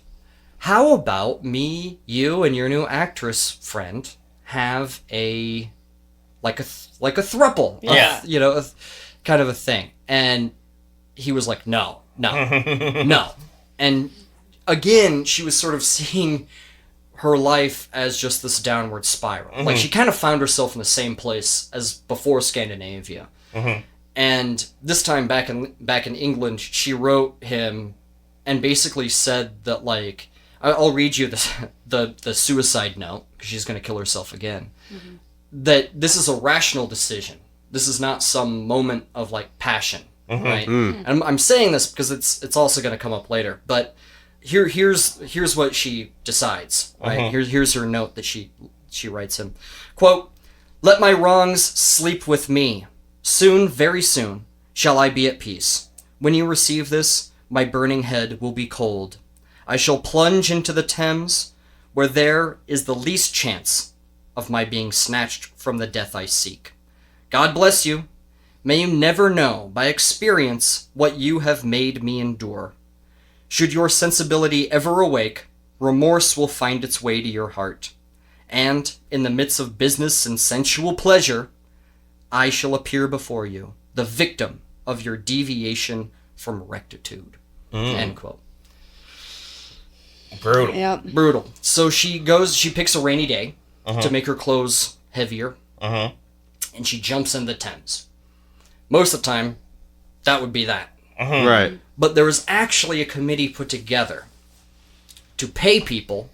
how about me, you, and your new actress friend have a throuple, Yeah. kind of a thing. And he was like, no, no. And again, she was sort of seeing her life as just this downward spiral. Like, she kind of found herself in the same place as before Scandinavia. And this time back in England, she wrote him and basically said that, like, I'll read you the suicide note, because she's going to kill herself again. That this is a rational decision. This is not some moment of, like, passion, right? And I'm saying this because it's also going to come up later, but here's what she decides, right? Here's her note that she writes him. Quote, "Let my wrongs sleep with me. Soon, very soon, shall I be at peace. When you receive this, my burning head will be cold. I shall plunge into the Thames, where there is the least chance of my being snatched from the death I seek. God bless you. May you never know by experience what you have made me endure. Should your sensibility ever awake, remorse will find its way to your heart. And, in the midst of business and sensual pleasure, I shall appear before you, the victim of your deviation from rectitude." End quote. Brutal. Yeah. Brutal. So she picks a rainy day to make her clothes heavier, and she jumps in the Thames. Most of the time, that would be that. Right. But there was actually a committee put together to pay people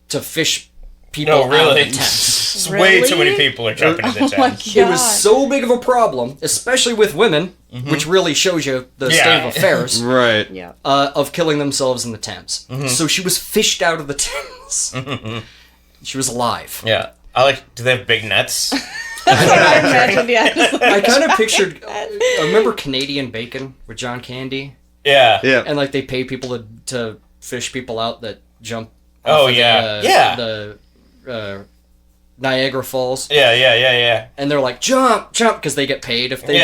to fish people out of the Thames. It's way too many people are jumping in the Thames. It was so big of a problem, especially with women, which really shows you the state of affairs, Right. Yeah. of killing themselves in the Thames. So she was fished out of the Thames. She was alive. Yeah. Do they have big nets? That's what I imagined, yeah. I kind of pictured, remember Canadian Bacon with John Candy? Yeah. Yeah. And, like, they pay people to fish people out that jump Oh, off of yeah. the Niagara Falls. Yeah. And they're like, jump, because they get paid if they do.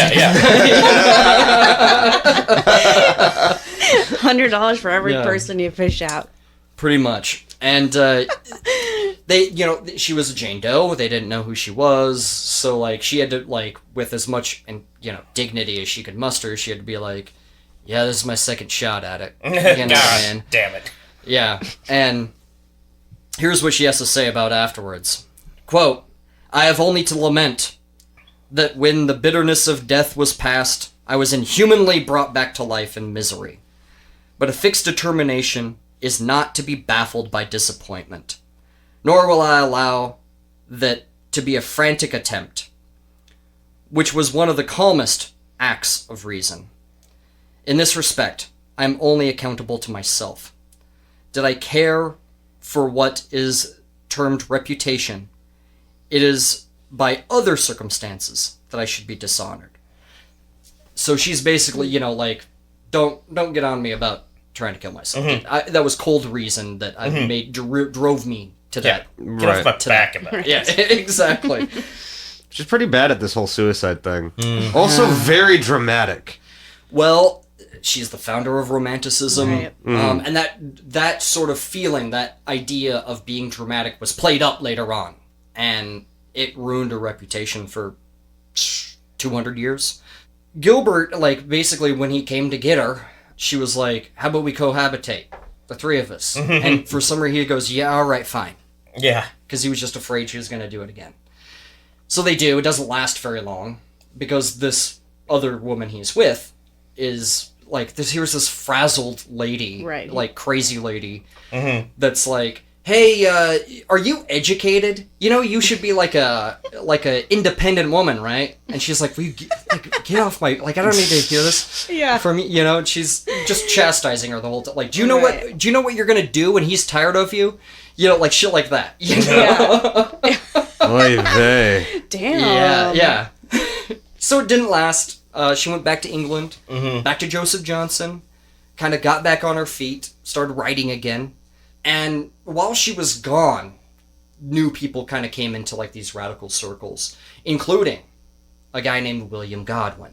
$100 for every Yeah. person you fish out. Pretty much. And she was a Jane Doe. They didn't know who she was. So, like, she had to, like, with as much, dignity as she could muster, she had to be like, yeah, this is my second shot at it. God damn it. Yeah. And here's what she has to say about afterwards. Quote, "I have only to lament that when the bitterness of death was past, I was inhumanly brought back to life in misery. But a fixed determination is not to be baffled by disappointment, nor will I allow that to be a frantic attempt, which was one of the calmest acts of reason. In this respect, I am only accountable to myself. Did I care for what is termed reputation, it is by other circumstances that I should be dishonored." So she's basically, don't get on me about trying to kill myself. That was cold reason that I drove me to that. Get off my back about it. Yeah, exactly. She's pretty bad at this whole suicide thing. Also very dramatic. Well, she's the founder of Romanticism, Right. And that sort of feeling, that idea of being dramatic, was played up later on, and it ruined her reputation for 200 years. Gilbert, basically when he came to get her, she was like, "How about we cohabitate, the three of us?" And for some reason he goes, "Yeah, all right, fine," Yeah. because he was just afraid she was going to do it again. So they do. It doesn't last very long, because this other woman he's with is here's this frazzled lady, Right. Crazy lady, that's like, "Hey, are you educated? You should be like a independent woman, right?" And she's like, "Will you get off my, I don't need to hear this Yeah. from you." And she's just chastising her the whole time. Like, do you know what you're gonna do when he's tired of you? Shit like that. Yeah. Oy vey. Damn. Yeah. So it didn't last. She went back to England, back to Joseph Johnson, kind of got back on her feet, started writing again. And while she was gone, new people kind of came into these radical circles, including a guy named William Godwin.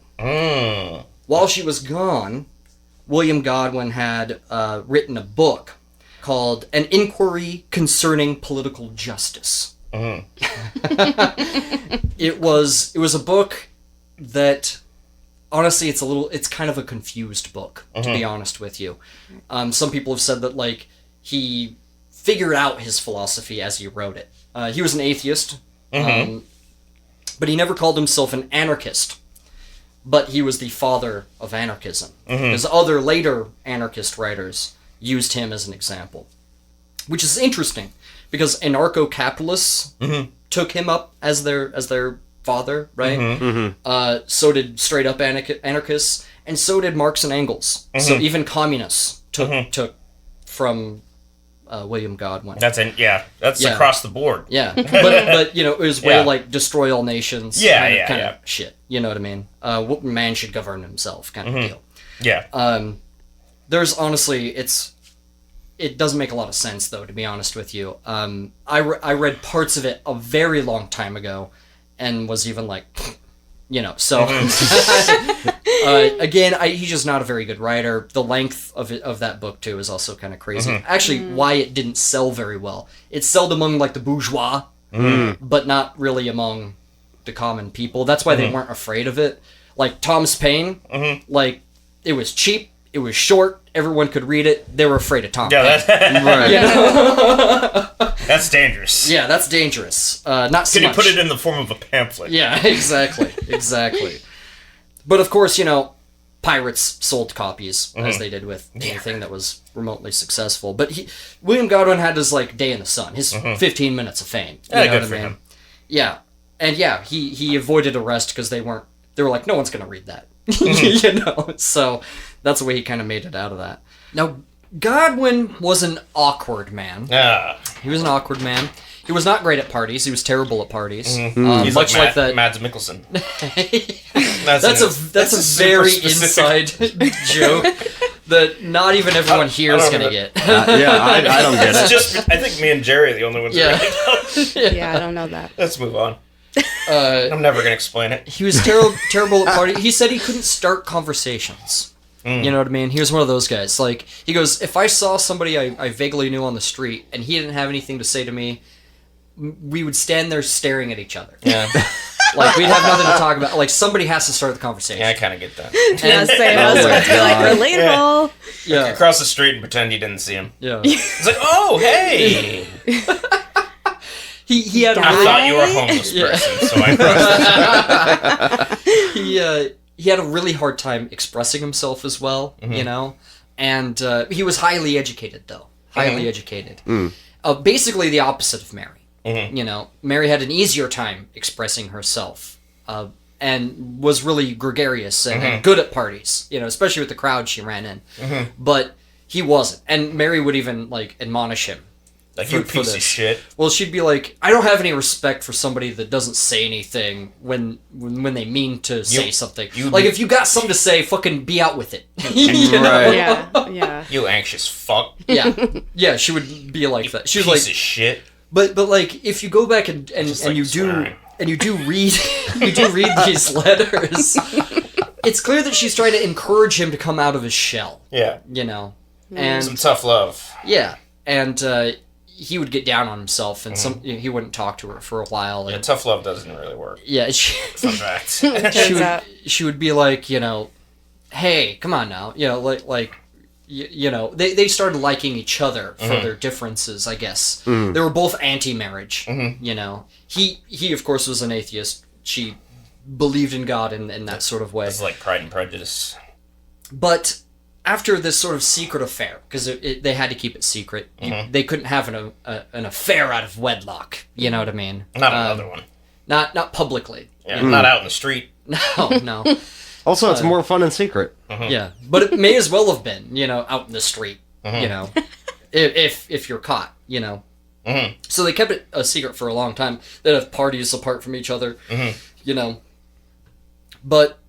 While she was gone, William Godwin had written a book called An Inquiry Concerning Political Justice. It was a book that, honestly, it's kind of a confused book, to be honest with you. Some people have said that, like, he figured out his philosophy as he wrote it. He was an atheist, but he never called himself an anarchist. But he was the father of anarchism. Because other later anarchist writers used him as an example. Which is interesting, because anarcho-capitalists took him up as their father, right? So did straight-up anarchists, and so did Marx and Engels. So even communists took from William Godwin. That's across the board. Yeah, but you know, it was way like destroy all nations. Kind of shit. You know what I mean? Man should govern himself, kind of deal. Yeah. There's honestly, it doesn't make a lot of sense though, to be honest with you. I read parts of it a very long time ago, and was even like, you know. So again, he's just not a very good writer. The length of that book too is also kind of crazy. Actually, why it didn't sell very well. It sold among like the bourgeois, but not really among the common people. That's why they weren't afraid of it. Like Thomas Paine, like it was cheap, it was short, everyone could read it. They were afraid of Tom Paine. Right. You know? That's dangerous. Yeah, that's dangerous. Not so Can you much. put it in the form of a pamphlet? Yeah, exactly. But of course, you know, pirates sold copies, as they did with anything that was remotely successful. But William Godwin had his, like, day in the sun, his 15 minutes of fame. You know good what for I mean? him. Yeah. And yeah, he avoided arrest because they were like, no one's going to read that. You know? So that's the way he kind of made it out of that. Now, Godwin was an awkward man. He was an awkward man. He was not great at parties. He was terrible at parties. He's much like that. Mads Mikkelsen. That's a very inside joke that not even everyone here is going to get. I don't get it. I think me and Jerry are the only ones Yeah. that really don't. Yeah, I don't know that. Let's move on. I'm never going to explain it. He was terrible at parties. He said he couldn't start conversations. You know what I mean? He was one of those guys. Like, he goes, if I saw somebody I vaguely knew on the street and he didn't have anything to say to me, we would stand there staring at each other. Yeah. Like, we'd have nothing to talk about. Like, somebody has to start the conversation. Yeah, I kind of get that. Yeah, same. I was about to be like, relatable. Yeah. Across the street and pretend you didn't see him. Yeah. It's like, oh, hey! He had a I really... thought you were a homeless person, so I crossed the He had a really hard time expressing himself as well, you know? And he was highly educated, though. Highly educated. Basically the opposite of Mary. You know, Mary had an easier time expressing herself, and was really gregarious and good at parties, you know, especially with the crowd she ran in. But he wasn't. And Mary would even, like, admonish him. Like, you piece of shit. Well, she'd be like, I don't have any respect for somebody that doesn't say anything when they mean to say something. Like, if you got something to say, fucking be out with it. You know? Right. Yeah. You anxious fuck. Yeah, she would be like that. She was Piece like, of shit. but like, if you go back and like you swearing. do read these letters, it's clear that she's trying to encourage him to come out of his shell. Yeah. You know, and Some tough love. yeah, and he would get down on himself, and he wouldn't talk to her for a while. Yeah, And, tough love doesn't really work. yeah, Fun fact. Turns out. she would be like, you know, hey, come on now, you know, you know, they started liking each other for their differences, I guess. They were both anti-marriage, you know. He of course was an atheist. She believed in God in that sort of way. It's like Pride and Prejudice. But after this sort of secret affair, because they had to keep it secret, they couldn't have an affair out of wedlock. You know what I mean? Not another one. Not publicly. Yeah, not out in the street. No. Also, it's more fun in secret. Yeah, but it may as well have been, you know, out in the street. You know, if you're caught, you know. So they kept it a secret for a long time. They'd have parties apart from each other, you know. But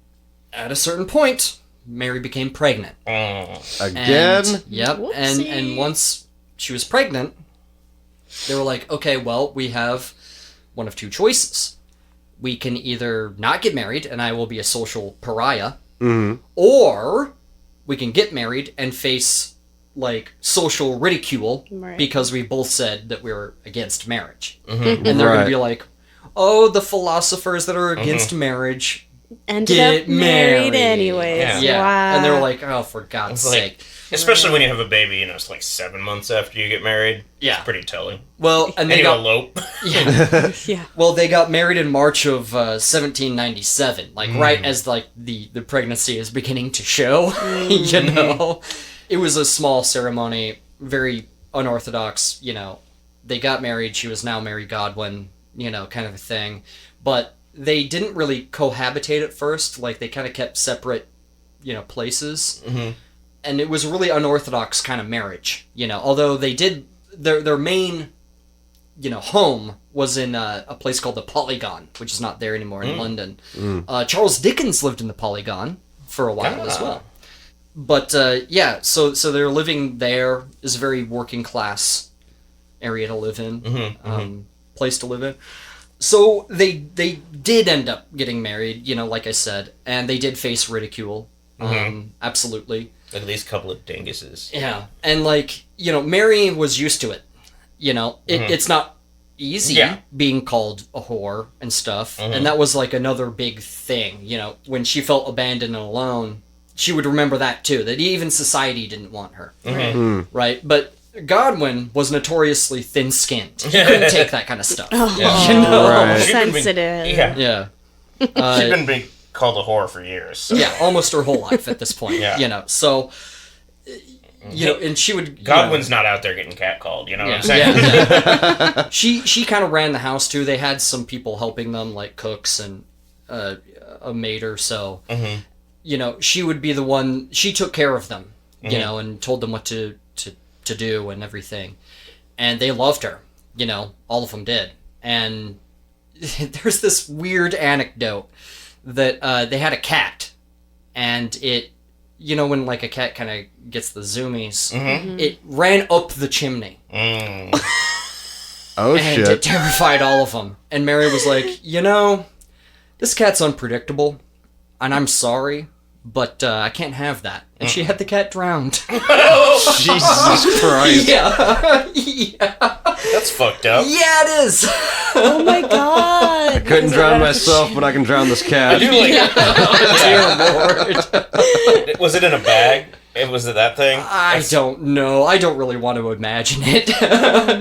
at a certain point, Mary became pregnant. Again? And, yep. And once she was pregnant, they were like, okay, well, we have one of two choices. We can either not get married and I will be a social pariah, or we can get married and face like social ridicule Right. because we both said that we were against marriage. And they're going Right. to be like, oh, the philosophers that are against marriage Ended get up married married. anyways. Yeah. Wow. And they're like, oh, for God's It's sake. like, especially when you have a baby, it's like 7 months after you get married. Yeah. It's pretty telling. Well, and And they you got elope. yeah. yeah. Well, they got married in March of 1797, like right as like the pregnancy is beginning to show. You know, it was a small ceremony, very unorthodox. You know, they got married. She was now Mary Godwin. You know, kind of a thing, but they didn't really cohabitate at first. Like they kind of kept separate, places, and it was a really unorthodox kind of marriage. You know, although they did their main home was in a place called the Polygon, which is not there anymore in London. Charles Dickens lived in the Polygon for a while as well. But so they're living there. Is a very working class area to live in, place to live in. So they did end up getting married, like I said, and they did face ridicule. Absolutely. At least a couple of dinguses. Yeah, and Mary was used to it. It's not easy being called a whore and stuff, and that was like another big thing. When she felt abandoned and alone, she would remember that too. That even society didn't want her, right? But Godwin was notoriously thin-skinned. He couldn't take that kind of stuff. Right. Sensitive. Yeah. Yeah. She'd been being called a whore for years. So. Yeah, almost her whole life at this point. Yeah. So, and she would... Godwin's not out there getting catcalled, you know what I'm saying? Yeah. She kind of ran the house, too. They had some people helping them, like cooks and a maid or so. She would be the one... She took care of them, and told them what to do and everything. And they loved her. All of them did. And there's this weird anecdote that they had a cat, and it, when like a cat kind of gets the zoomies, it ran up the chimney. Oh, and shit. it terrified all of them. And Mary was like, this cat's unpredictable, and I'm sorry, but I can't have that. And she had the cat drowned. Jesus Christ. Yeah. That's fucked up. Yeah, it is. Oh my god. Couldn't drown myself, but I can drown this cat. Dear Lord. Was it in a bag? Was it that thing? I don't know. I don't really want to imagine it,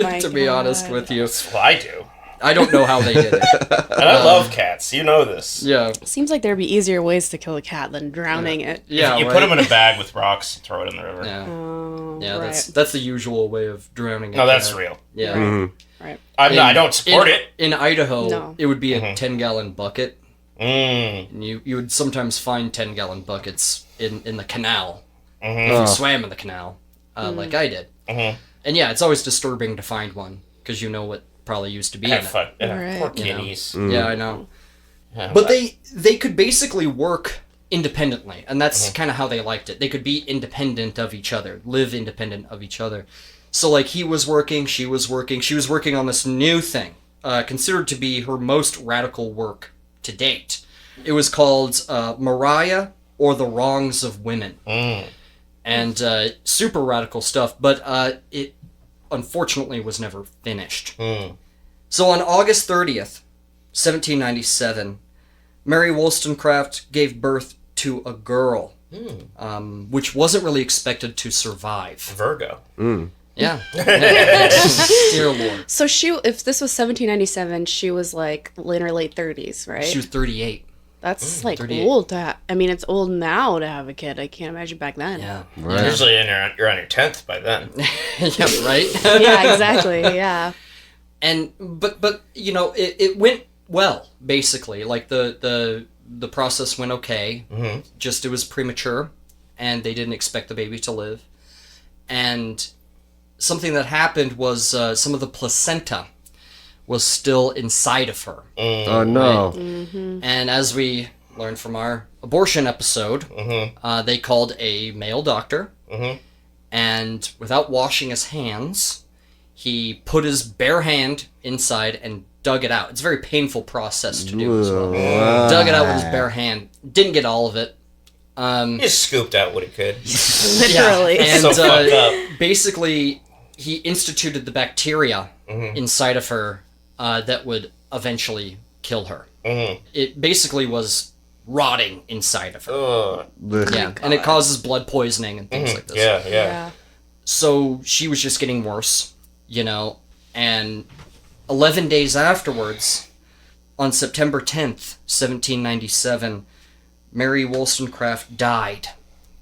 my to be honest God. with you. Well, I do. I don't know how they did it. And I love cats. You know this. Yeah. Seems like there'd be easier ways to kill a cat than drowning it. Yeah, You right? put them in a bag with rocks and throw it in the river. Yeah, Oh, yeah, right. that's the usual way of drowning a No, that's cat. real. Yeah. Right. I don't support it. In Idaho, No. it would be a 10-gallon bucket. Mm. And you would sometimes find 10-gallon buckets in the canal. Mm-hmm. If you swam in the canal, like I did. Mm-hmm. And yeah, it's always disturbing to find one, because you know what probably used to be in it. Fuck. Right. Poor You know? kitties. Yeah, I know. Yeah, But they could basically work independently, and that's kind of how they liked it. They could be independent of each other, live independent of each other. So, like, he was working, she was working on this new thing, considered to be her most radical work to date. It was called Mariah or the Wrongs of Women. And super radical stuff, but it unfortunately was never finished. So on August 30th, 1797, Mary Wollstonecraft gave birth to a girl, which wasn't really expected to survive. Virgo. Yeah. Dear Lord. So if this was 1797, she was like in her late 30s, right? She was 38. That's like 38. old it's old now to have a kid. I can't imagine back then. Yeah. Right. Usually you're on your 10th by then. Yeah, right? Yeah, exactly. Yeah. And but it went well, basically. Like the process went okay. Just it was premature, and they didn't expect the baby to live. And something that happened was some of the placenta was still inside of her. Oh, no. And as we learned from our abortion episode, they called a male doctor, and without washing his hands, he put his bare hand inside and dug it out. It's a very painful process to do as well. Wow. Dug it out with his bare hand. Didn't get all of it. He just scooped out what he could. Literally. And So fucked up. basically, he instituted the bacteria inside of her that would eventually kill her. It basically was rotting inside of her. Yeah, and it causes blood poisoning and things like this. Yeah. So she was just getting worse, and 11 days afterwards, on September 10th, 1797, Mary Wollstonecraft died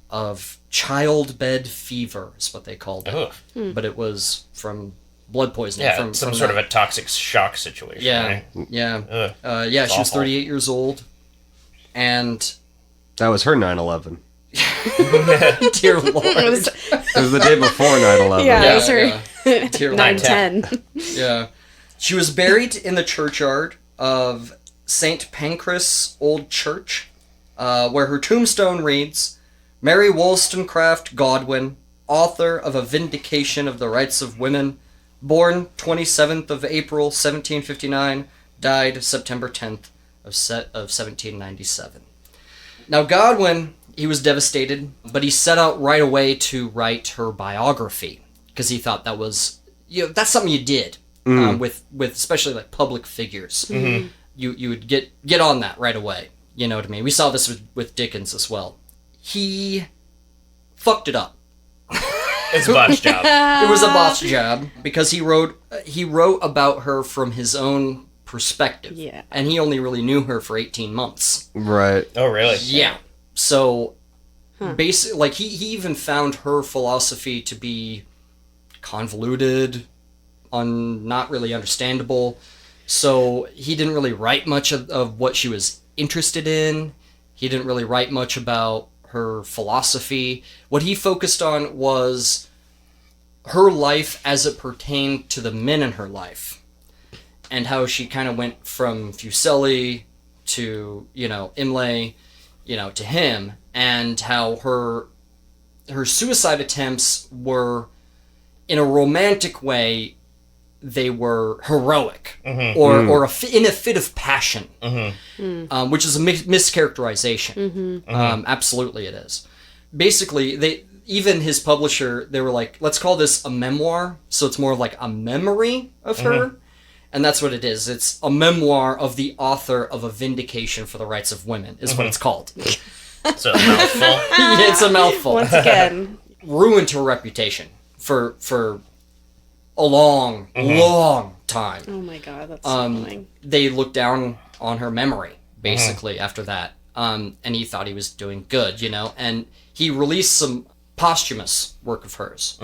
of childbed fever, is what they called it. But it was from blood poisoning. Yeah, from sort of a toxic shock situation. Yeah, right? yeah. She was 38 years old, and... That was her 9/11. Dear Lord. It was, It was the day before 9/11. yeah, it was her Yeah. Dear Lord. 9/10. Yeah. She was buried in the churchyard of St. Pancras Old Church, where her tombstone reads, Mary Wollstonecraft Godwin, author of A Vindication of the Rights of Women, born 27th of April, 1759, died September 10th of 1797. Now, Godwin, he was devastated, but he set out right away to write her biography, because he thought that was, that's something you did with especially like public figures. You would get on that right away. You know what I mean? We saw this with Dickens as well. He fucked it up. It's a botch job. It was a botch job because he wrote about her from his own perspective. Yeah. And he only really knew her for 18 months. Right. Oh, really? Yeah. So basically, like he even found her philosophy to be convoluted, not really understandable. So he didn't really write much of what she was interested in. He didn't really write much about her philosophy. What he focused on was her life as it pertained to the men in her life, and how she kind of went from Fuseli to, Imlay, to him, and how her suicide attempts were, in a romantic way, they were heroic, or in a fit of passion, which is a mischaracterization. Absolutely, it is. Basically, even his publisher, they were like, let's call this a memoir, so it's more like a memory of her, and that's what it is. It's a memoir of the author of A Vindication for the Rights of Women, is what it's called. It's a mouthful. Yeah, it's a mouthful. Once again. Ruined her reputation for a long time. Oh my god, that's so annoying. They looked down on her memory, basically, after that. And he thought he was doing good, and he released some posthumous work of hers.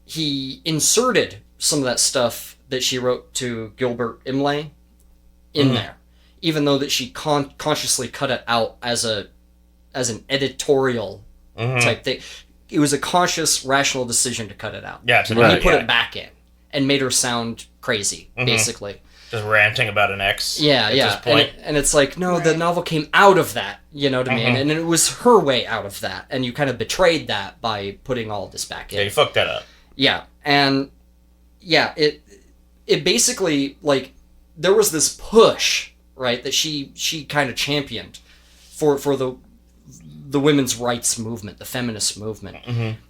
He inserted some of that stuff that she wrote to Gilbert Imlay in there, even though that she consciously cut it out as an editorial type thing. It was a conscious, rational decision to cut it out. Yeah, and he put it back in and made her sound crazy, basically. Just ranting about an ex. Yeah, at this point. And it's like, no, the novel came out of that, you know what I mean? And it was her way out of that, and you kind of betrayed that by putting all this back in. Yeah, you fucked that up. Yeah, and yeah, it basically, like, there was this push, right, that she kind of championed for the women's rights movement, the feminist movement.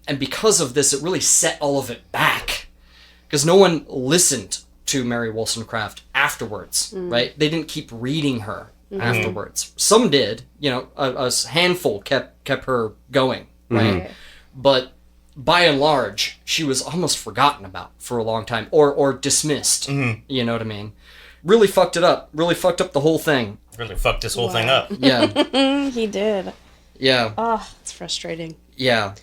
And because of this, it really set all of it back. Because no one listened to Mary Wollstonecraft afterwards, right? They didn't keep reading her afterwards. Some did, a handful kept her going, right? But by and large, she was almost forgotten about for a long time, or dismissed, you know what I mean? Really fucked it up. Really fucked up the whole thing. Really fucked this whole thing up. Yeah. He did. Yeah. Oh, it's frustrating. Yeah.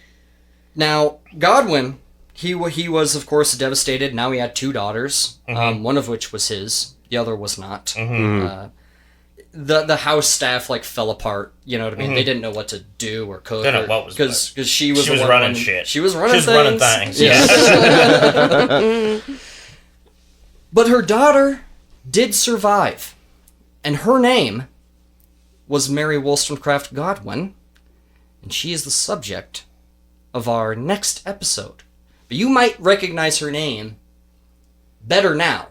Now, Godwin, he was, of course, devastated. Now he had 2 daughters, one of which was his. The other was not. The house staff, fell apart. You know what I mean? They didn't know what to do or cook. They didn't know what was Because she was running shit. She was running things. Yeah. But her daughter did survive. And her name was Mary Wollstonecraft Godwin. And she is the subject of our next episode. But you might recognize her name better now.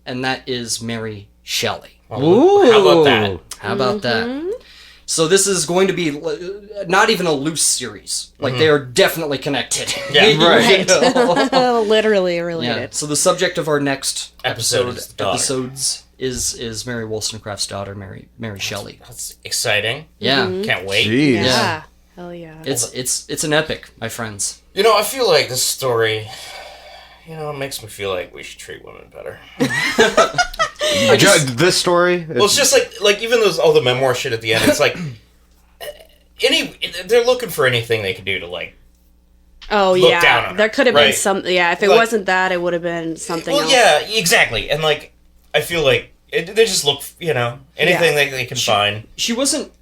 And that is Mary Shelley. Ooh. How about that? How about that? So this is going to be not even a loose series. Like, they are definitely connected. Yeah, You know? Literally related. Yeah. So the subject of our next episodes is Mary Wollstonecraft's daughter, Mary Shelley. That's exciting. Yeah. Can't wait. Jeez. Yeah. Hell yeah. It's an epic, my friends. You know, I feel like this story, it makes me feel like we should treat women better. This story? Well, it's just like even all the memoir shit at the end, it's like, they're looking for anything they can do to, like, Oh, look yeah. down on There her, could have been right? something. Yeah, if it Like- wasn't that, it would have been something well, else. yeah, exactly. And, like, I feel like they just look, anything they can find. She wasn't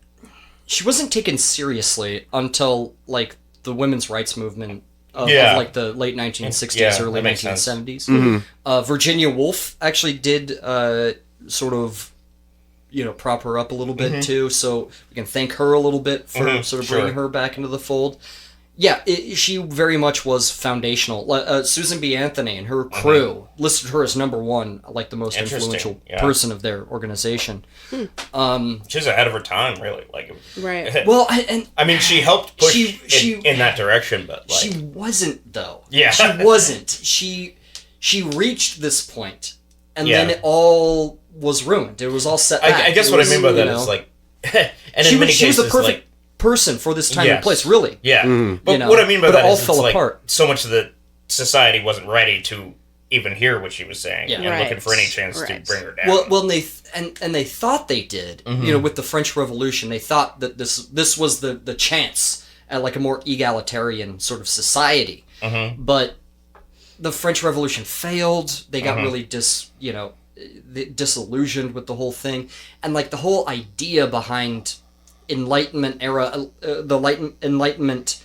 taken seriously until, like, the women's rights movement of like the late 1960s, early that makes sense. 1970s. Virginia Woolf actually did sort of, prop her up a little bit too, so we can thank her a little bit for sort of bringing her back into the fold. Yeah, she very much was foundational. Susan B. Anthony and her crew listed her as number one, like the most influential person of their organization. She was ahead of her time, really. Like, Right. Well, I mean, she helped push She- in that direction, but like, she wasn't, though. Yeah. She wasn't. She reached this point, and Yeah. then it all was ruined. It was all set back. I guess It what I was, mean by that you is know, like, and she in many was, she was cases, the perfect like, person for this time and Yes. place, really. yeah. But You know, what I mean by but it that all is fell it's like apart. so much of the society wasn't ready to even hear what she was saying, Yeah. and Right. looking for any chance to Right. bring her down. Well, and they thought they did. With the French Revolution, they thought that this was the chance at like a more egalitarian sort of society. But the French Revolution failed. They got really disillusioned with the whole thing, and like the whole idea behind Enlightenment era, the Enlightenment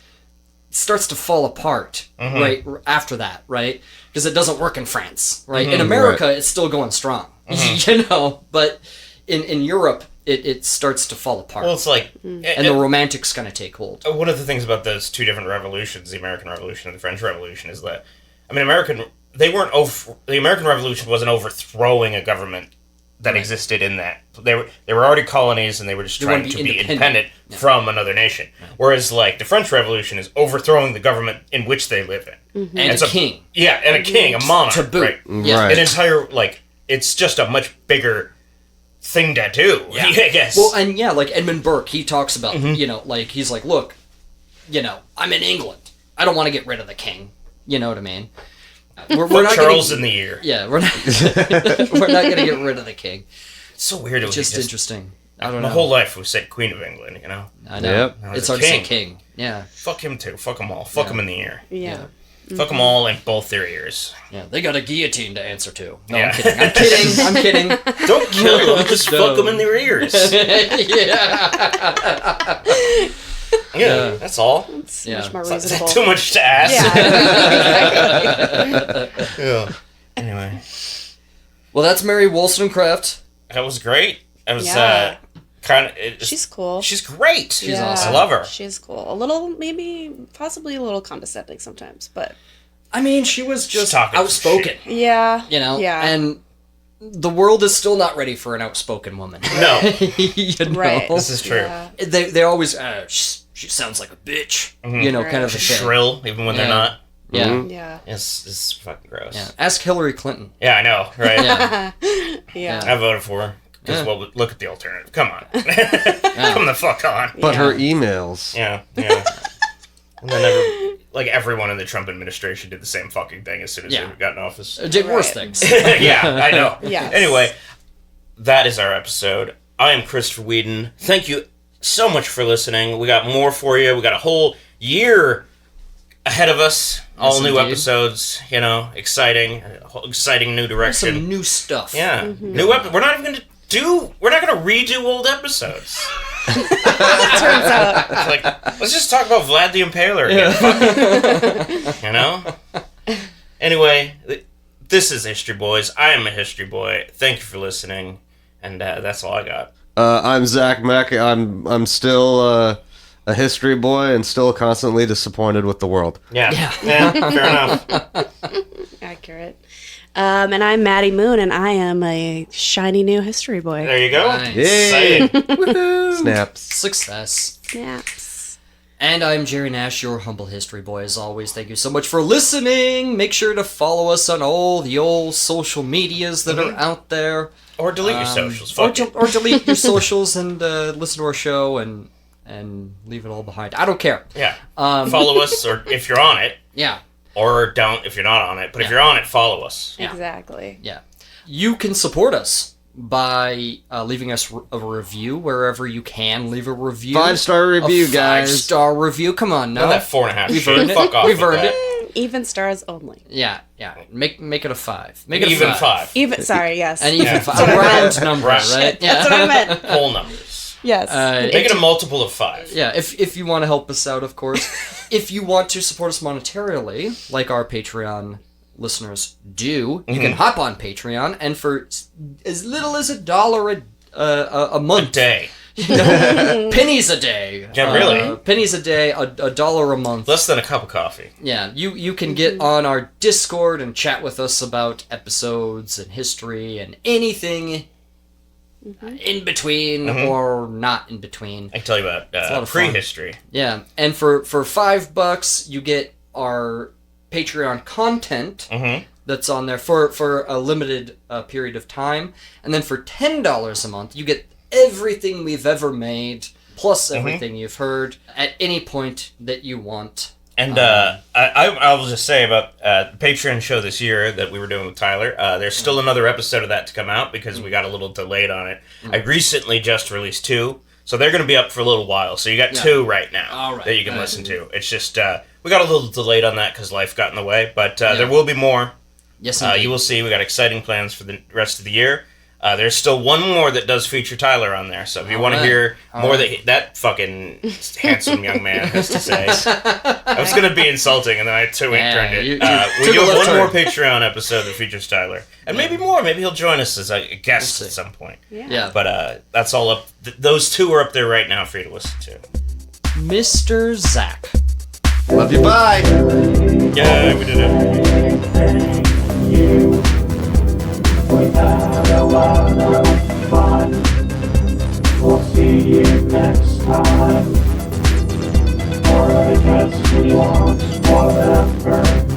starts to fall apart right after that, right? Because it doesn't work in France, right? In America, it's still going strong, but in Europe, it starts to fall apart. Well, it's like, and the Romantics kind of take hold. one of the things about those two different revolutions, the American Revolution and the French Revolution, is that, I mean, the American Revolution wasn't overthrowing a government that existed in that. They were already colonies, and they were just trying to be independent from another nation. Whereas, like, the French Revolution is overthrowing the government in which they live in. And a king. Yeah, and a king, a monarch, To boot. right? Yeah. Right. An entire, like, it's just a much bigger thing to do, I guess. Well, and like Edmund Burke, he talks about, like, he's like, look, I'm in England. I don't want to get rid of the king. You know what I mean? We're Put Charles in the ear. Yeah, we're not going to get rid of the king. It's so weird. It's just interesting. I don't know. My whole life we said Queen of England, I know. Yep. Now It's it's a hard to say king. king. Yeah. Fuck him too. Fuck them all. Fuck them in the ear. Yeah. Fuck them all in both their ears. Yeah. They got a guillotine to answer to. No, Yeah. I'm kidding. I'm kidding. Don't kill them. Just No. fuck them in their ears. Yeah, that's all. It's Yeah. much more Is reasonable. that too much to ask? Yeah. Yeah. Anyway, Well, that's Mary Wollstonecraft. that was great. It was Yeah. kind of. She's cool. She's great. She's awesome. I love her. She's cool. A little, maybe, possibly a little condescending sometimes, but I mean, she was just talking outspoken. yeah. Yeah. And the world is still not ready for an outspoken woman. No, Right. this is true. Yeah. They always, she sounds like a bitch. Kind of a thing. Shrill, even when they're Yeah. not. Yeah. Yeah. It's fucking gross. Yeah. Ask Hillary Clinton. Yeah, I know, right? Yeah. Yeah. I voted for her. Because, Yeah. well, look at the alternative. Come on. Come the fuck on. But her emails. Yeah. And then everyone in the Trump administration did the same fucking thing as soon as they got in office. Did worse Right. things. Yeah, I know. Yes. Anyway, that is our episode. I am Christopher Whedon. Thank you so much for listening. We got more for you. We got a whole year ahead of us. All new indeed. episodes, exciting new direction. Some new stuff. Yeah. We're not even going to we're not going to redo old episodes. Turns out. It's like, let's just talk about Vlad the Impaler again. Fuck it. Anyway, this is History Boys. I am a history boy. Thank you for listening. And that's all I got. I'm Zach Mack. I'm still a history boy and still constantly disappointed with the world. Yeah. Fair enough. I accurate. And I'm Maddie Moon, and I am a shiny new history boy. There you go. Nice. Yay! Woohoo. Snaps. Success. Snaps. And I'm Jerry Nash, your humble history boy. As always, thank you so much for listening. Make sure to follow us on all the old social medias that are out there. Or delete your socials. Fuck it. Or delete your socials and listen to our show and leave it all behind. I don't care. Yeah. Follow us, or if you're on it. Yeah. Or don't if you're not on it. But if you're on it, follow us. Yeah. Exactly. Yeah. You can support us by leaving us a review wherever you can. Leave a review. 5-star review, guys. 5-star review. Come on, Not no. that 4.5 We've shit. earned it. Fuck off. We've with earned that. it. Even stars only. Yeah. Make it a 5. Make it Even a 5. Even, sorry, yes. An even Yeah. 5. That's A what I round meant. number, Right. right? Yeah. That's what I meant. Whole numbers. Yes. Make it a multiple of 5. Yeah, if you want to help us out, of course. If you want to support us monetarily, like our Patreon listeners do, you can hop on Patreon, and for as little as $1 a month, A day. pennies a day. Yeah, really? Pennies a day, $1 a month. Less than a cup of coffee. Yeah, you can get on our Discord and chat with us about episodes and history and anything in between or not in between. I can tell you a lot about of fun. prehistory. Yeah, and for $5 you get our Patreon content that's on there for a limited period of time, and then for $10 a month you get everything we've ever made plus everything you've heard at any point that you want. And I will just say about the Patreon show this year that we were doing with Tyler, there's still another episode of that to come out because we got a little delayed on it. I recently just released 2, so they're going to be up for a little while. So you got 2 right now All right. that you can listen to. It's just, we got a little delayed on that because life got in the way, but there will be more. Yes, indeed. You will see we got exciting plans for the rest of the year. There's still one more that does feature Tyler on there, so if you want to hear more that fucking handsome young man has to say. I was going to be insulting, and then I turned it. you We took a do have left one more turn. Patreon episode that features Tyler. And maybe more. Maybe he'll join us as a guest We'll at see. some point. Yeah. But that's all up. Those 2 are up there right now for you to listen to. Mr. Zach. Love you, bye! Yeah, we did it. We've had a lot of fun. We'll see you next time. Or I guess we won't, whatever.